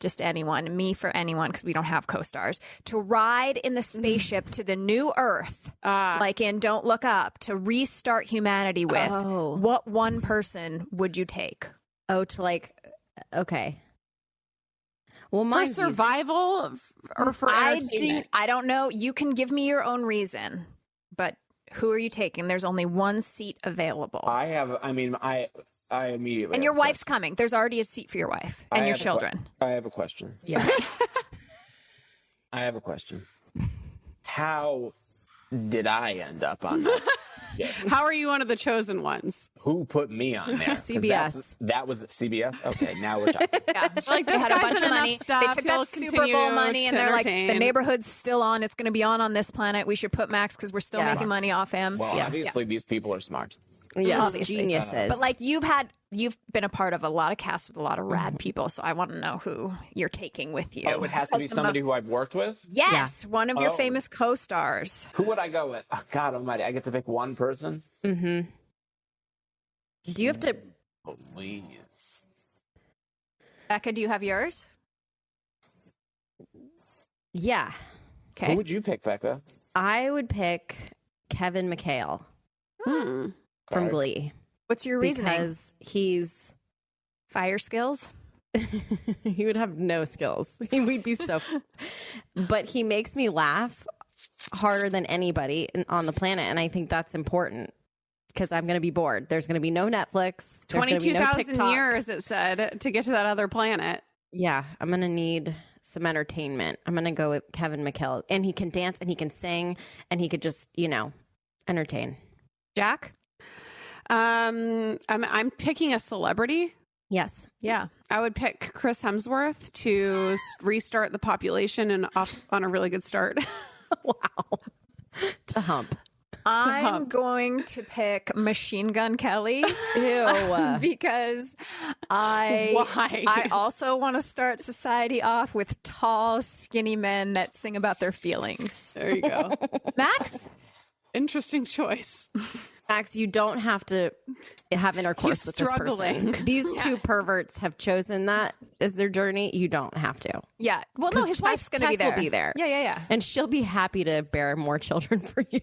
[SPEAKER 5] just anyone, me for anyone, because we don't have co-stars, to ride in the spaceship to the new Earth, like in Don't Look Up, to restart humanity with, what one person would you take?
[SPEAKER 1] Oh, to like, okay. Well,
[SPEAKER 4] For
[SPEAKER 1] mine's
[SPEAKER 4] survival or for entertainment?
[SPEAKER 5] I don't know. You can give me your own reason, but who are you taking? There's only one seat available.
[SPEAKER 6] I immediately.
[SPEAKER 5] And your wife's coming. There's already a seat for your wife and your children.
[SPEAKER 6] I have a question.
[SPEAKER 1] Yeah.
[SPEAKER 6] I have a question. How did I end up on that?
[SPEAKER 4] How are you one of the chosen ones?
[SPEAKER 6] Who put me on there? 'Cause
[SPEAKER 1] CBS.
[SPEAKER 6] That was CBS? Okay, now we're talking.
[SPEAKER 5] Yeah.
[SPEAKER 4] Like,
[SPEAKER 5] They
[SPEAKER 4] this
[SPEAKER 5] had a
[SPEAKER 4] guy's
[SPEAKER 5] bunch
[SPEAKER 4] done
[SPEAKER 5] of money.
[SPEAKER 4] enough stuff.
[SPEAKER 5] They took
[SPEAKER 4] He'll
[SPEAKER 5] that Super
[SPEAKER 4] continue
[SPEAKER 5] Bowl money and
[SPEAKER 4] to
[SPEAKER 5] they're like,
[SPEAKER 4] entertain.
[SPEAKER 5] the neighborhood's still on. It's going to be on this planet. We should put Max because we're still making money off him.
[SPEAKER 6] Well, obviously, these people are smart.
[SPEAKER 1] Yes,
[SPEAKER 5] Obviously.
[SPEAKER 1] geniuses.
[SPEAKER 5] But like you've been a part of a lot of casts with a lot of rad people. So I want to know who you're taking with you.
[SPEAKER 6] Oh, it has to be somebody who I've worked with?
[SPEAKER 5] Yes, one of your
[SPEAKER 6] Oh.
[SPEAKER 5] famous co-stars.
[SPEAKER 6] Who would I go with? Oh, God almighty. I get to pick one person?
[SPEAKER 1] Do you have to?
[SPEAKER 6] Please.
[SPEAKER 5] Becca, do you have yours?
[SPEAKER 1] Yeah.
[SPEAKER 5] Okay.
[SPEAKER 6] Who would you pick, Becca?
[SPEAKER 1] I would pick Kevin McHale from
[SPEAKER 6] Okay.
[SPEAKER 1] Glee.
[SPEAKER 5] What's your reasoning?
[SPEAKER 1] Because he's
[SPEAKER 5] Fire skills?
[SPEAKER 1] he would have no skills. We'd be so but he makes me laugh harder than anybody on the planet, and I think that's important because I'm going to be bored. There's going to be no Netflix. There's gonna be no
[SPEAKER 4] 22,000
[SPEAKER 1] TikTok.
[SPEAKER 4] years, it said, to get to that other planet.
[SPEAKER 1] Yeah, I'm going to need some entertainment. I'm going to go with Kevin McHale, and he can dance and he can sing and he could just, entertain.
[SPEAKER 5] Jack?
[SPEAKER 4] I'm picking a celebrity.
[SPEAKER 1] Yes.
[SPEAKER 5] Yeah.
[SPEAKER 4] I would pick Chris Hemsworth to restart the population and off on a really good start.
[SPEAKER 1] Wow. To hump.
[SPEAKER 5] I'm going to pick Machine Gun Kelly.
[SPEAKER 1] Ew.
[SPEAKER 5] Because I
[SPEAKER 4] Why?
[SPEAKER 5] also want to start society off with tall, skinny men that sing about their feelings.
[SPEAKER 4] There you go.
[SPEAKER 5] Max?
[SPEAKER 4] Interesting choice.
[SPEAKER 1] Max, you don't have to have intercourse
[SPEAKER 4] He's
[SPEAKER 1] with this
[SPEAKER 4] struggling.
[SPEAKER 1] person. These two perverts have chosen that as their journey. You don't have to.
[SPEAKER 5] Yeah. Well, no, his wife's going to be
[SPEAKER 1] Tess
[SPEAKER 5] there.
[SPEAKER 1] will be there.
[SPEAKER 5] Yeah.
[SPEAKER 1] And she'll be happy to bear more children for you.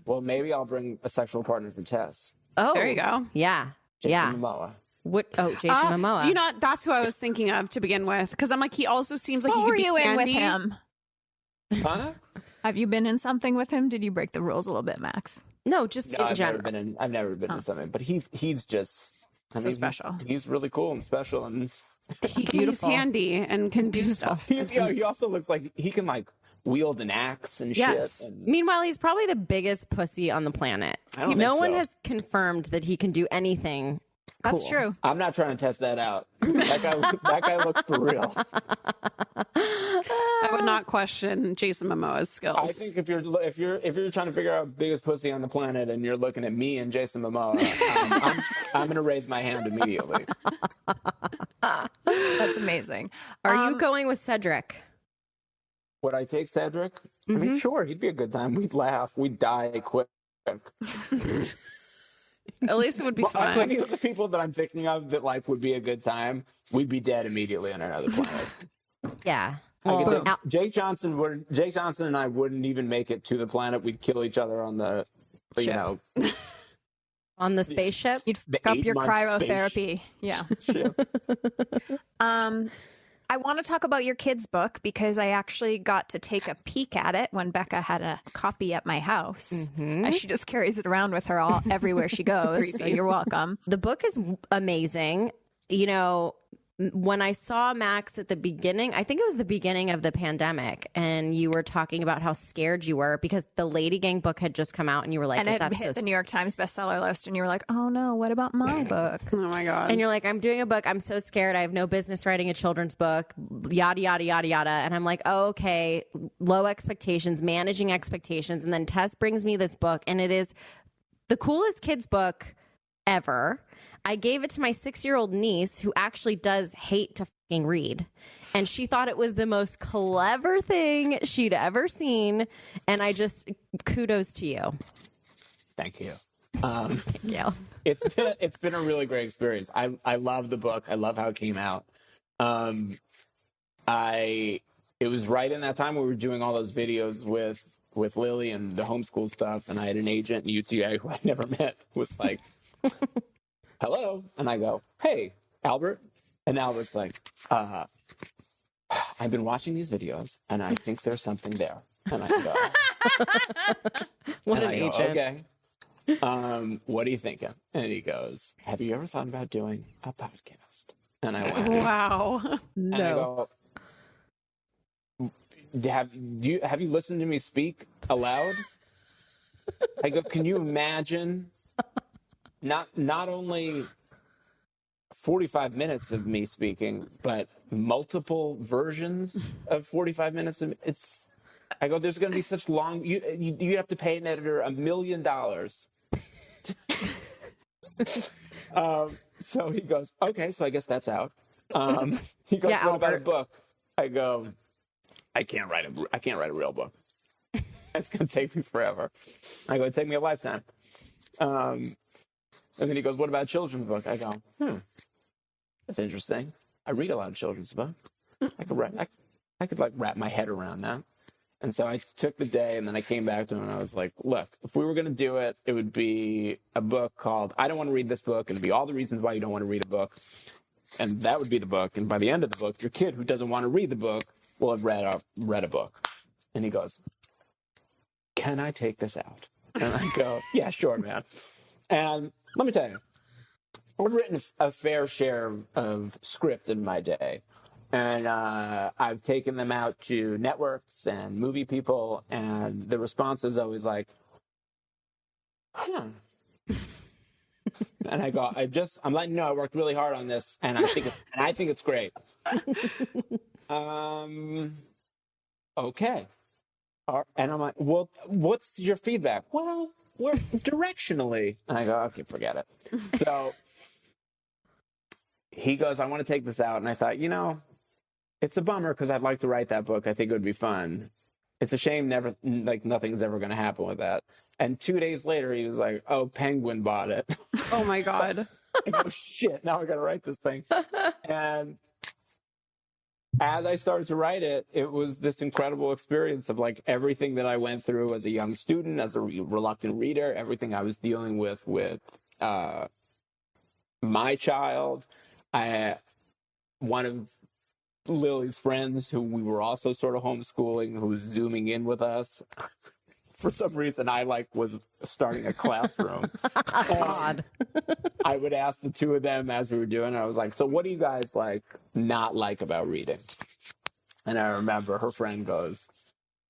[SPEAKER 6] Well, maybe I'll bring a sexual partner for Tess.
[SPEAKER 1] Oh.
[SPEAKER 4] There you go.
[SPEAKER 1] Yeah.
[SPEAKER 6] Jason Momoa.
[SPEAKER 1] What? Oh, Jason Momoa.
[SPEAKER 4] Do you not? That's who I was thinking of to begin with. Because I'm like, he also seems like
[SPEAKER 5] What
[SPEAKER 4] he could
[SPEAKER 5] were
[SPEAKER 4] be
[SPEAKER 5] you in with
[SPEAKER 4] handy.
[SPEAKER 5] him?
[SPEAKER 6] Huh?
[SPEAKER 5] Have you been in something with him? Did you break the rules a little bit, Max?
[SPEAKER 1] No, just in general.
[SPEAKER 6] I've never been in something, but he's just
[SPEAKER 5] special.
[SPEAKER 6] He's really cool and special, and
[SPEAKER 4] He's handy and can do stuff.
[SPEAKER 6] he also looks like he can like wield an axe and
[SPEAKER 1] Yes.
[SPEAKER 6] shit. And
[SPEAKER 1] Meanwhile, he's probably the biggest pussy on the planet.
[SPEAKER 6] I don't
[SPEAKER 1] No
[SPEAKER 6] think
[SPEAKER 1] one
[SPEAKER 6] so.
[SPEAKER 1] has confirmed that he can do anything.
[SPEAKER 5] That's
[SPEAKER 1] cool.
[SPEAKER 5] true.
[SPEAKER 6] I'm not trying to test that out. That guy looks for real.
[SPEAKER 4] I would not question Jason Momoa's skills.
[SPEAKER 6] I think if you're trying to figure out biggest pussy on the planet and you're looking at me and Jason Momoa, I'm going to raise my hand immediately.
[SPEAKER 5] That's amazing.
[SPEAKER 1] Are you going with Cedric?
[SPEAKER 6] Would I take Cedric? I mean, sure, he'd be a good time. We'd laugh. We'd die quick.
[SPEAKER 4] At least it would be fun.
[SPEAKER 6] Any of the people that I'm thinking of that like would be a good time, we'd be dead immediately on another planet.
[SPEAKER 1] Yeah.
[SPEAKER 6] I could
[SPEAKER 1] Well,
[SPEAKER 6] think Jake Johnson and I wouldn't even make it to the planet. We'd kill each other on the,
[SPEAKER 1] on the spaceship?
[SPEAKER 5] You'd
[SPEAKER 6] the
[SPEAKER 5] fuck up your
[SPEAKER 6] 8-month
[SPEAKER 5] cryotherapy. Yeah.
[SPEAKER 6] spaceship.
[SPEAKER 5] I want to talk about your kids' book because I actually got to take a peek at it when Becca had a copy at my house. And she just carries it around with her everywhere she goes. So you're welcome.
[SPEAKER 1] The book is amazing. You know, when I saw Max at the beginning, I think it was the beginning of the pandemic, and you were talking about how scared you were because the LadyGang book had just come out, and you were like,
[SPEAKER 5] And
[SPEAKER 1] "Is
[SPEAKER 5] it
[SPEAKER 1] that
[SPEAKER 5] hit
[SPEAKER 1] so?"
[SPEAKER 5] the New York Times bestseller list, and you were like, "Oh no, what about my book?"
[SPEAKER 4] Oh my God.
[SPEAKER 1] And you're like, "I'm doing a book. I'm so scared. I have no business writing a children's book. Yada yada yada yada." And I'm like, "Oh, okay, low expectations, managing expectations." And then Tess brings me this book, and it is the coolest kids book ever. I gave it to my 6-year-old niece who actually does hate to fucking read. And she thought it was the most clever thing she'd ever seen. And I just, kudos to you.
[SPEAKER 6] Thank you.
[SPEAKER 1] Yeah.
[SPEAKER 6] It's been a really great experience. I love the book. I love how it came out. It was right in that time where we were doing all those videos with Lily and the homeschool stuff. And I had an agent in UTA who I never met was like, hello. And I go, hey, Albert. And Albert's like, I've been watching these videos and I think there's something there. And I go,
[SPEAKER 1] What an agent.
[SPEAKER 6] okay. What are you thinking? And he goes, have you ever thought about doing a podcast? And I went,
[SPEAKER 4] Wow.
[SPEAKER 6] and I go, have you listened to me speak aloud? I go, can you imagine not only 45 minutes of me speaking, but multiple versions of 45 minutes of I go, there's going to be such long, you have to pay an editor $1 million. So he goes, okay, so I guess that's out. He goes,
[SPEAKER 1] Yeah,
[SPEAKER 6] what about a
[SPEAKER 1] Albert.
[SPEAKER 6] book? I go, I can't write a real book. It's going to take me forever. I go, it'd take me a lifetime. And then he goes, what about a children's book? I go, that's interesting. I read a lot of children's books. I could like wrap my head around that. And so I took the day and then I came back to him and I was like, look, if we were going to do it, it would be a book called I Don't Want to Read This Book. And it'd be all the reasons why you don't want to read a book. And that would be the book. And by the end of the book, your kid who doesn't want to read the book will have read a book. And he goes, can I take this out? And I go, yeah, sure, man. And let me tell you, I've written a fair share of script in my day. And I've taken them out to networks and movie people, and the response is always like, And I go, I'm letting you know I worked really hard on this, and I think it's great. Okay. And I'm like, well, what's your feedback? Well, we're directionally. And I go, okay, forget it. So he goes, I want to take this out. And I thought, it's a bummer because I'd like to write that book. I think it would be fun. It's a shame nothing's ever going to happen with that. And 2 days later, he was like, oh, Penguin bought it.
[SPEAKER 4] Oh my God.
[SPEAKER 6] I go, shit, now I got to write this thing. And as I started to write it, it was this incredible experience of like everything that I went through as a young student, as a reluctant reader, everything I was dealing with my child, one of Lily's friends who we were also sort of homeschooling, who was Zooming in with us. For some reason, I was starting a classroom.
[SPEAKER 1] God.
[SPEAKER 6] I would ask the two of them as we were doing it. I was like, so what do you guys not like about reading? And I remember her friend goes,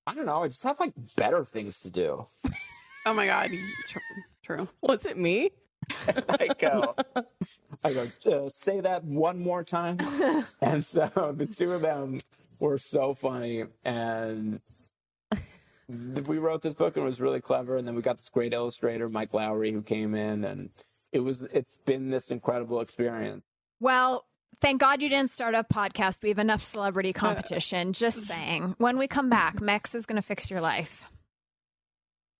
[SPEAKER 6] I don't know. I just have better things to do.
[SPEAKER 4] Oh my God. True.
[SPEAKER 1] Was it me?
[SPEAKER 6] I go, say that one more time. And so the two of them were so funny. And we wrote this book and it was really clever. And then we got this great illustrator, Mike Lowry, who came in, and it's been this incredible experience.
[SPEAKER 5] Well, thank God you didn't start a podcast. We have enough celebrity competition. Just saying. When we come back, Max is going to fix your life.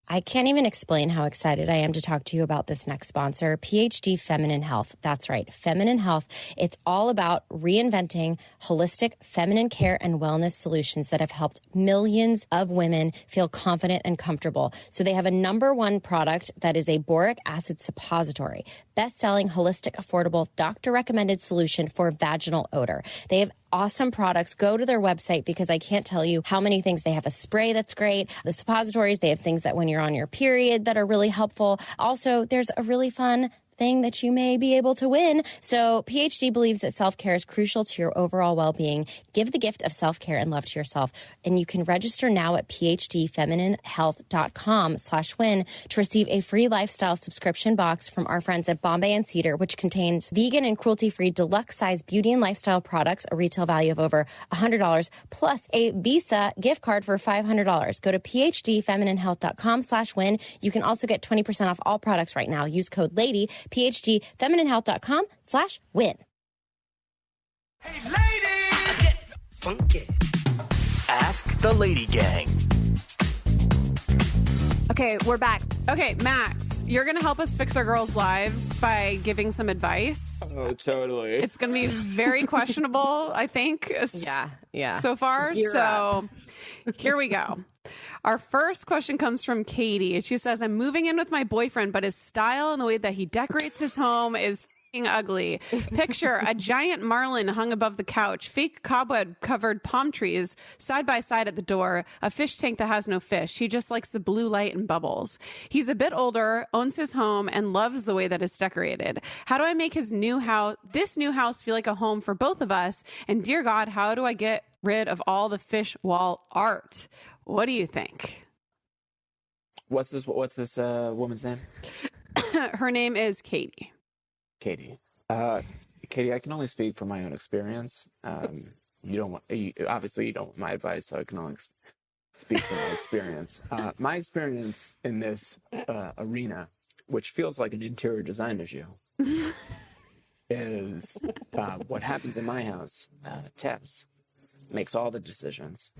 [SPEAKER 1] I can't even explain how excited I am to talk to you about this next sponsor, PhD Feminine Health. That's right, Feminine Health. It's all about reinventing holistic feminine care and wellness solutions that have helped millions of women feel confident and comfortable. So they have a #1 product that is a boric acid suppository, best-selling, holistic, affordable, doctor-recommended solution for vaginal odor. They have awesome products. Go to their website because I can't tell you how many things. They have a spray that's great. The suppositories, they have things that when you're on your period that are really helpful. Also, there's a really fun thing that you may be able to win. So PhD believes that self-care is crucial to your overall well-being. Give the gift of self-care and love to yourself. And you can register now at phdfemininehealth.com/win to receive a free lifestyle subscription box from our friends at Bombay and Cedar, which contains vegan and cruelty-free deluxe size beauty and lifestyle products, a retail value of over $100, plus a Visa gift card for $500. Go to phdfemininehealth.com/win. You can also get 20% off all products right now. Use code LADY, phdfemininehealth.com/win.
[SPEAKER 3] Hey, ladies! Get funky. Ask the Lady Gang.
[SPEAKER 5] Okay, we're back.
[SPEAKER 4] Okay, Max, you're going to help us fix our girls' lives by giving some advice.
[SPEAKER 6] Oh, totally.
[SPEAKER 4] It's going to be very questionable, I think.
[SPEAKER 1] Yeah.
[SPEAKER 4] So far. Here we go. Our first question comes from Katie. She says, I'm moving in with my boyfriend, but his style and the way that he decorates his home is f***ing ugly. Picture a giant marlin hung above the couch, fake cobweb-covered palm trees side by side at the door, a fish tank that has no fish. He just likes the blue light and bubbles. He's a bit older, owns his home, and loves the way that it's decorated. How do I make this new house feel like a home for both of us? And dear God, how do I get rid of all the fish wall art? What do you think?
[SPEAKER 6] What's this woman's name?
[SPEAKER 4] Her name is Katie.
[SPEAKER 6] Katie. Katie, I can only speak from my own experience. Obviously you don't want my advice, so I can only speak from my experience. My experience in this arena, which feels like an interior design issue, is what happens in my house. Tess makes all the decisions,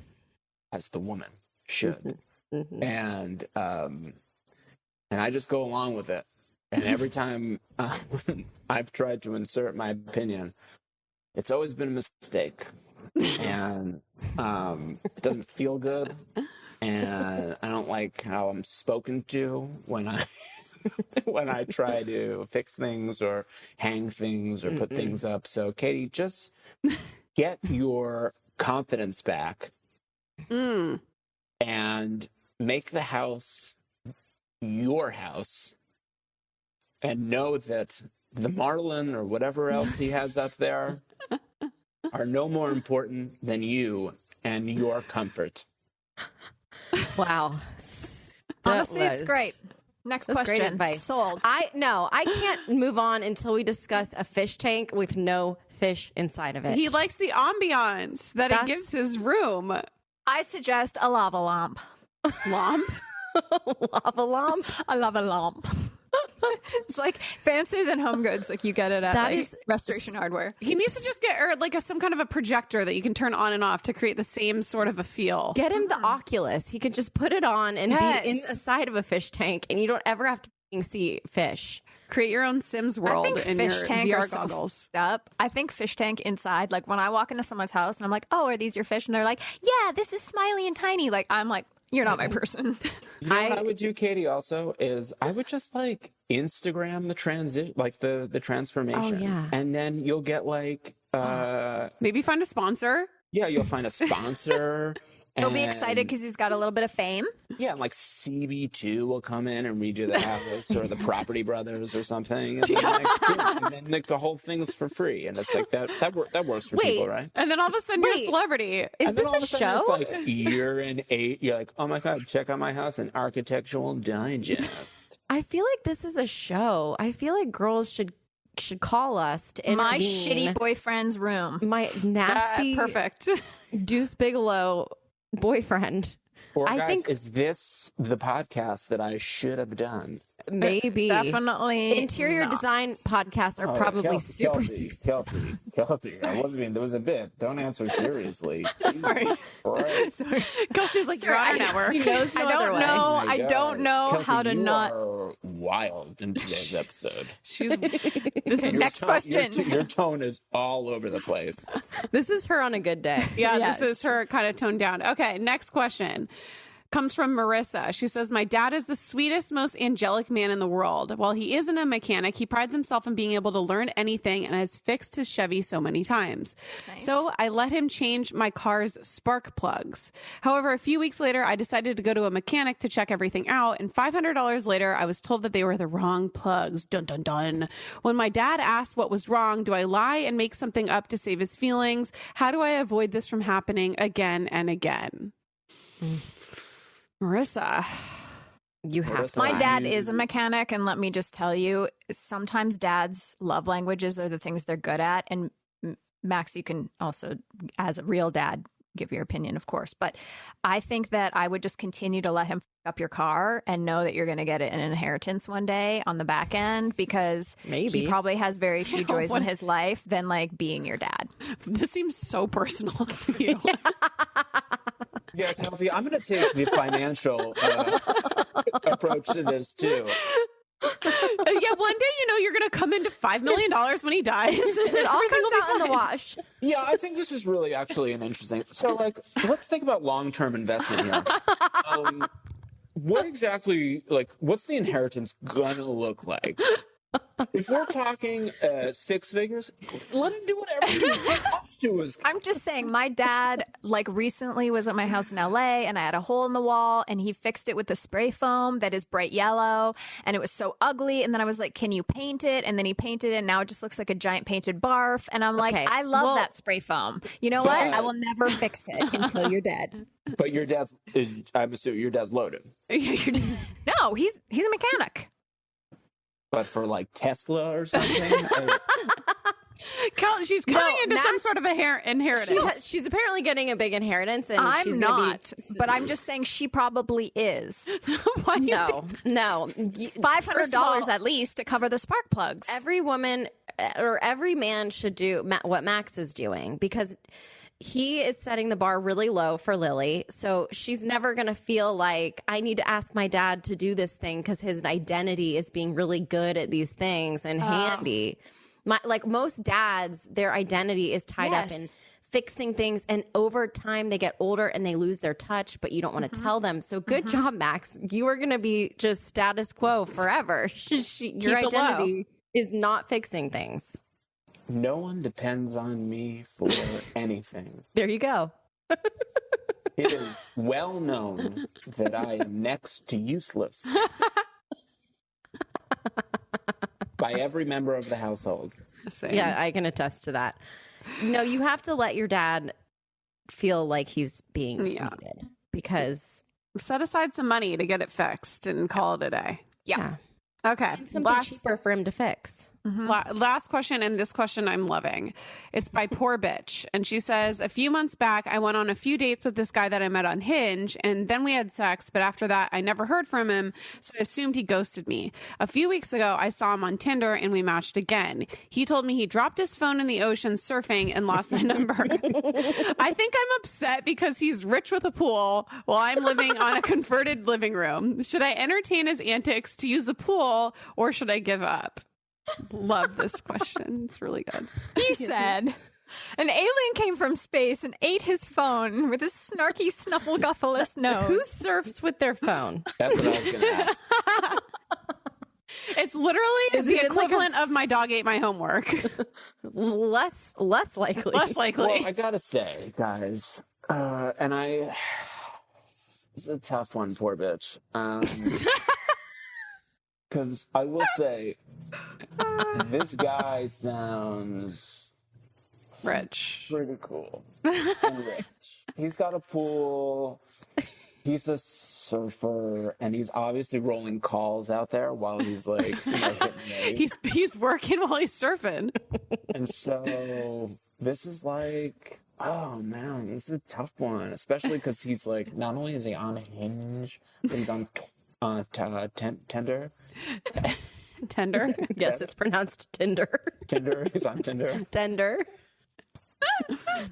[SPEAKER 6] as the woman should.
[SPEAKER 1] Mm-hmm.
[SPEAKER 6] And I just go along with it. And every time I've tried to insert my opinion, it's always been a mistake. And it doesn't feel good. And I don't like how I'm spoken to when I try to fix things or hang things or put things up. So, Katie, just get your confidence back and make the house your house, and know that the marlin or whatever else he has up there are no more important than you and your comfort.
[SPEAKER 1] Wow.
[SPEAKER 5] Honestly, it's great. Next
[SPEAKER 1] That's
[SPEAKER 5] question.
[SPEAKER 1] Great advice.
[SPEAKER 5] Sold.
[SPEAKER 1] I can't move on until we discuss a fish tank with no fish inside of it.
[SPEAKER 4] He likes the ambiance that it gives his room.
[SPEAKER 5] I suggest a lava lamp.
[SPEAKER 4] Lamp?
[SPEAKER 1] Lava lamp?
[SPEAKER 5] A lava lamp. It's like fancier than Home Goods, like you get it at Restoration Hardware.
[SPEAKER 4] He needs to just get some kind of a projector that you can turn on and off to create the same sort of a feel.
[SPEAKER 1] Get him the Oculus. He could just put it on and be inside of a fish tank, and you don't ever have to see fish.
[SPEAKER 4] Create your own Sims world in your VR goggles.
[SPEAKER 5] Up. I think fish tank inside, like when I walk into someone's house and I'm like, oh, are these your fish? And they're like, yeah, this is Smiley and Tiny. Like, I'm like, you're not my person.
[SPEAKER 6] You know what I would do, Katie, also, is I would just Instagram the transition, like the transformation.
[SPEAKER 1] Oh, yeah.
[SPEAKER 6] And then you'll get like
[SPEAKER 4] Maybe find a sponsor.
[SPEAKER 6] yeah, you'll find a sponsor.
[SPEAKER 5] He'll be excited because he's got a little bit of fame.
[SPEAKER 6] Yeah, and like CB2 will come in and redo the house, or the Property Brothers or something. And then, and then like, the whole thing's for free. And it's like that works for people, right?
[SPEAKER 4] And then all of a sudden you're a celebrity.
[SPEAKER 1] Is
[SPEAKER 6] And
[SPEAKER 1] this
[SPEAKER 6] then all of
[SPEAKER 1] a
[SPEAKER 6] sudden
[SPEAKER 1] show?
[SPEAKER 6] It's like year and 8. You're like, oh my God, check out my house in Architectural Digest.
[SPEAKER 1] I feel like this is a show. I feel like girls should call us to intervene.
[SPEAKER 5] My shitty boyfriend's room.
[SPEAKER 1] My nasty,
[SPEAKER 4] Perfect.
[SPEAKER 1] Deuce Bigelow boyfriend.
[SPEAKER 6] Or
[SPEAKER 1] I
[SPEAKER 6] guys,
[SPEAKER 1] think
[SPEAKER 6] is this the podcast that I should have done?
[SPEAKER 1] maybe
[SPEAKER 5] Definitely
[SPEAKER 1] interior
[SPEAKER 5] not.
[SPEAKER 1] design podcasts are probably super successful.
[SPEAKER 6] Keltie. I wasn't mean, there was a bit. Don't answer seriously.
[SPEAKER 5] Sorry.
[SPEAKER 6] Right.
[SPEAKER 5] Sorry.
[SPEAKER 4] Kelsey's like, you're on our network.
[SPEAKER 1] He knows no
[SPEAKER 5] I
[SPEAKER 1] other
[SPEAKER 5] don't
[SPEAKER 1] way.
[SPEAKER 5] know.
[SPEAKER 6] Oh my
[SPEAKER 5] I
[SPEAKER 6] God.
[SPEAKER 5] don't know
[SPEAKER 6] Keltie,
[SPEAKER 5] how to
[SPEAKER 6] you
[SPEAKER 5] not.
[SPEAKER 6] are wild in today's episode.
[SPEAKER 4] This is
[SPEAKER 5] Next question.
[SPEAKER 6] Your tone is all over the place.
[SPEAKER 1] This is her on a good day.
[SPEAKER 4] Yeah,
[SPEAKER 5] Yes.
[SPEAKER 4] this is her kind of toned down. Okay, next question comes from Marissa. She says, my dad is the sweetest, most angelic man in the world. While he isn't a mechanic, he prides himself on being able to learn anything and has fixed his Chevy so many times.
[SPEAKER 5] Nice.
[SPEAKER 4] So I let him change my car's spark plugs. However, a few weeks later, I decided to go to a mechanic to check everything out. And $500 later, I was told that they were the wrong plugs. Dun, dun, dun. When my dad asked what was wrong, do I lie and make something up to save his feelings? How do I avoid this from happening again and again? Marissa,
[SPEAKER 1] You have to.
[SPEAKER 5] My
[SPEAKER 1] lie.
[SPEAKER 5] dad is a mechanic, and let me just tell you, sometimes dads' love languages are the things they're good at. And Max, you can also, as a real dad, give your opinion, of course. But I think that I would just continue to let him f up your car and know that you're going to get an inheritance one day on the back end, because
[SPEAKER 1] Maybe.
[SPEAKER 5] he probably has very few joys in his life than like being your dad.
[SPEAKER 4] this seems so personal to you.
[SPEAKER 6] Yeah, Keltie, I'm going to take the financial approach to this too.
[SPEAKER 4] Yeah, one day, you're going to come into $5 million when he dies.
[SPEAKER 1] It all comes out in the wash.
[SPEAKER 6] Yeah, I think this is really actually an interesting. So, like, let's think about long-term investment here. What exactly, like, what's the inheritance gonna look like? If we're talking 6 figures, let him do whatever he wants to.
[SPEAKER 5] I'm just saying, my dad, like, recently was at my house in LA, and I had a hole in the wall, and he fixed it with the spray foam that is bright yellow, and it was so ugly. And then I was like, can you paint it? And then he painted it, and now it just looks like a giant painted barf. And I'm like,
[SPEAKER 1] Okay,
[SPEAKER 5] I love
[SPEAKER 1] well-
[SPEAKER 5] that spray foam. You know what? I will never fix it until you're dead.
[SPEAKER 6] But your dad's I'm assuming your dad's loaded.
[SPEAKER 5] No, he's a mechanic.
[SPEAKER 6] But for like Tesla or something?
[SPEAKER 4] She's coming into some
[SPEAKER 1] Max-
[SPEAKER 4] sort of inheritance.
[SPEAKER 1] She's apparently getting a big inheritance, and
[SPEAKER 5] I'm
[SPEAKER 1] she's gonna
[SPEAKER 5] not, but I'm just saying she probably is.
[SPEAKER 4] Why do you
[SPEAKER 1] No.
[SPEAKER 5] $500 at least to cover the spark plugs.
[SPEAKER 1] Every woman or every man should do what Max is doing, because he is setting the bar really low for Lily. So she's never going to feel like, I need to ask my dad to do this thing because his identity is being really good at these things and handy. Like most dads, their identity is tied up in fixing things, and over time they get older and they lose their touch, but you don't want to tell them. So good job, Max. You are going to be just status quo forever. Your
[SPEAKER 4] it low.
[SPEAKER 1] identity is not fixing things.
[SPEAKER 6] No one depends on me for anything.
[SPEAKER 1] There you go.
[SPEAKER 6] It is well known that I am next to useless by every member of the household.
[SPEAKER 4] Same.
[SPEAKER 1] Yeah, I can attest to that. No, you have to let your dad feel like he's being needed, because
[SPEAKER 4] Set aside some money to get it fixed and call it a day.
[SPEAKER 1] yeah,
[SPEAKER 4] Okay.
[SPEAKER 1] something cheaper for him to fix.
[SPEAKER 4] Last question, and this question I'm loving. It's by Poor Bitch. And she says, a few months back, I went on a few dates with this guy that I met on Hinge, and then we had sex, but after that, I never heard from him, so I assumed he ghosted me. A few weeks ago, I saw him on Tinder, and we matched again. He told me he dropped his phone in the ocean surfing and lost my number. I think I'm upset because he's rich with a pool while I'm living on a converted living room. Should I entertain his antics to use the pool, or should I give up? Love this question. It's really good.
[SPEAKER 5] He said, an alien came from space and ate his phone with his snarky, snuffle-guffalist nose.
[SPEAKER 1] Who surfs with their phone?
[SPEAKER 6] That's what I was going to ask.
[SPEAKER 4] It's literally the equivalent of my dog ate my homework.
[SPEAKER 1] Less likely.
[SPEAKER 4] Less likely.
[SPEAKER 6] Well, I gotta say, guys, it's a tough one, poor bitch. Because I will say, this guy sounds
[SPEAKER 4] rich.
[SPEAKER 6] Pretty cool. And rich. He's got a pool. He's a surfer, and he's obviously rolling calls out there while he's like, hitting
[SPEAKER 4] he's working while he's surfing.
[SPEAKER 6] And so this is like, oh man, this is a tough one, especially because he's like, not only is he on Hinge, but he's on Tinder.
[SPEAKER 1] Tender? Yes, it's pronounced Tinder.
[SPEAKER 6] Tinder. He's on Tinder.
[SPEAKER 1] Tender.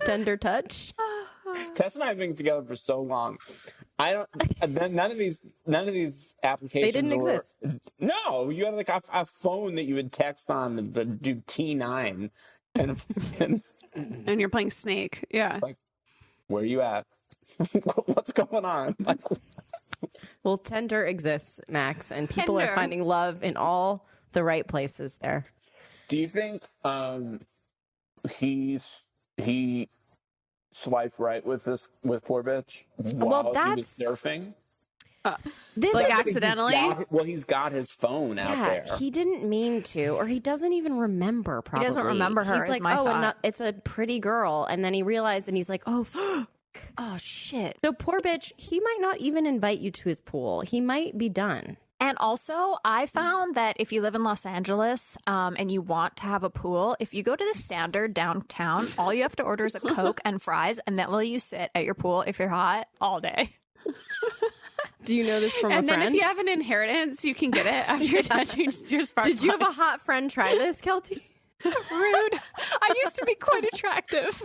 [SPEAKER 1] Tender touch.
[SPEAKER 6] Tess and I have been together for so long. None of these applications.
[SPEAKER 1] They didn't exist.
[SPEAKER 6] No, you had like a phone that you would text on the do T9,
[SPEAKER 4] and you're playing Snake. Yeah.
[SPEAKER 6] Like, where are you at? What's going on? Like,
[SPEAKER 1] well, Tinder exists, Max, and people are finding love in all the right places there.
[SPEAKER 6] Do you think he swiped right with poor bitch while he was surfing?
[SPEAKER 4] Like accidentally?
[SPEAKER 6] He's got his phone out there.
[SPEAKER 1] He didn't mean to, or he doesn't even remember. Probably
[SPEAKER 5] he doesn't remember her.
[SPEAKER 1] He's like, it's a pretty girl, and then he realized, and he's like, oh,
[SPEAKER 5] oh shit.
[SPEAKER 1] So poor bitch, he might not even invite you to his pool. He might be done.
[SPEAKER 5] And also, I found that if you live in Los Angeles and you want to have a pool, if you go to the Standard downtown, all you have to order is a Coke and fries, and then will you sit at your pool if you're hot all day.
[SPEAKER 1] Do you know this from a friend?
[SPEAKER 4] And then if you have an inheritance, you can get it after you're touching your spark
[SPEAKER 1] Did you have a hot friend try this, Keltie?
[SPEAKER 5] Rude. I used to be quite attractive.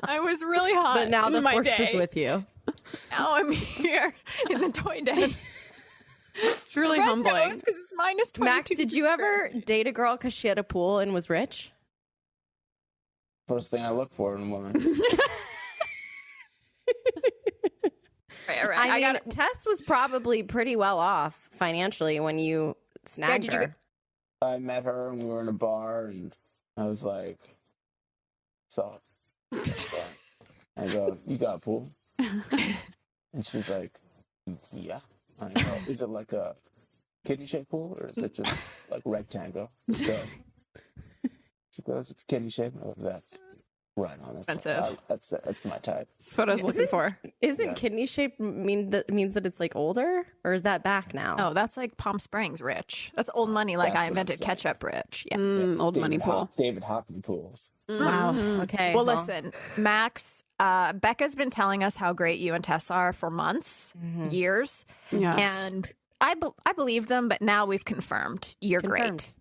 [SPEAKER 5] I was really hot.
[SPEAKER 1] But now the force is with you.
[SPEAKER 5] Now I'm here in the toy den.
[SPEAKER 4] It's really humbling.
[SPEAKER 5] Because it's minus 22.
[SPEAKER 1] Max, did you ever date a girl because she had a pool and was rich?
[SPEAKER 6] First thing I look for in a woman.
[SPEAKER 5] Right.
[SPEAKER 1] I mean, Tess was probably pretty well off financially when you snagged her.
[SPEAKER 6] I met her and we were in a bar and I was like, so I go, you got a pool? And she's like, yeah. I go, is it like a kidney shaped pool or is it just like rectangle? So she goes, it's kidney shaped. I goes, that's right on. That's my type.
[SPEAKER 4] That's what I was looking for.
[SPEAKER 1] Isn't kidney shaped means that it's like older, or is that back now?
[SPEAKER 5] Oh, that's like Palm Springs rich. That's old money. Like I invented ketchup rich. Yeah,
[SPEAKER 4] old money pool.
[SPEAKER 6] David Hockney pools.
[SPEAKER 1] Wow. Okay.
[SPEAKER 5] Well, listen, Max. Becca's been telling us how great you and Tess are for months, years, and I believed them, but now we've confirmed you're great.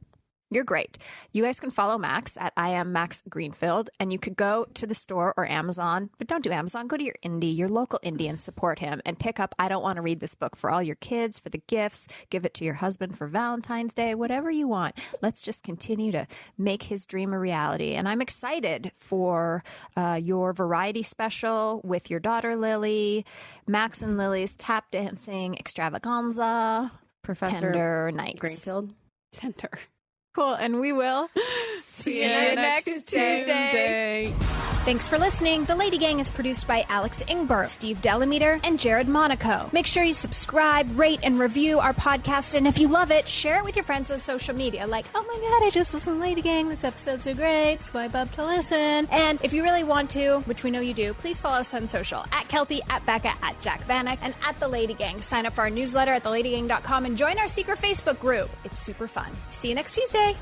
[SPEAKER 5] You're great. You guys can follow Max at I am Max Greenfield, and you could go to the store or Amazon, but don't do Amazon. Go to your indie, your local indie, and support him and pick up I Don't Want to Read This Book for all your kids, for the gifts. Give it to your husband for Valentine's Day, whatever you want. Let's just continue to make his dream a reality. And I'm excited for your variety special with your daughter, Lily, Max and Lily's tap dancing extravaganza,
[SPEAKER 1] Professor
[SPEAKER 5] Tender Nights.
[SPEAKER 1] Greenfield.
[SPEAKER 4] Tender.
[SPEAKER 5] Cool, and we will see you next Tuesday. Thanks for listening. The Lady Gang is produced by Alex Ingber, Steve Delameter, and Jared Monaco. Make sure you subscribe, rate, and review our podcast. And if you love it, share it with your friends on social media. Like, oh my God, I just listened to Lady Gang. This episode's so great. Swipe up to listen. And if you really want to, which we know you do, please follow us on social. At Keltie, at Becca, at Jack Vanek, and at The Lady Gang. Sign up for our newsletter at theladygang.com and join our secret Facebook group. It's super fun. See you next Tuesday.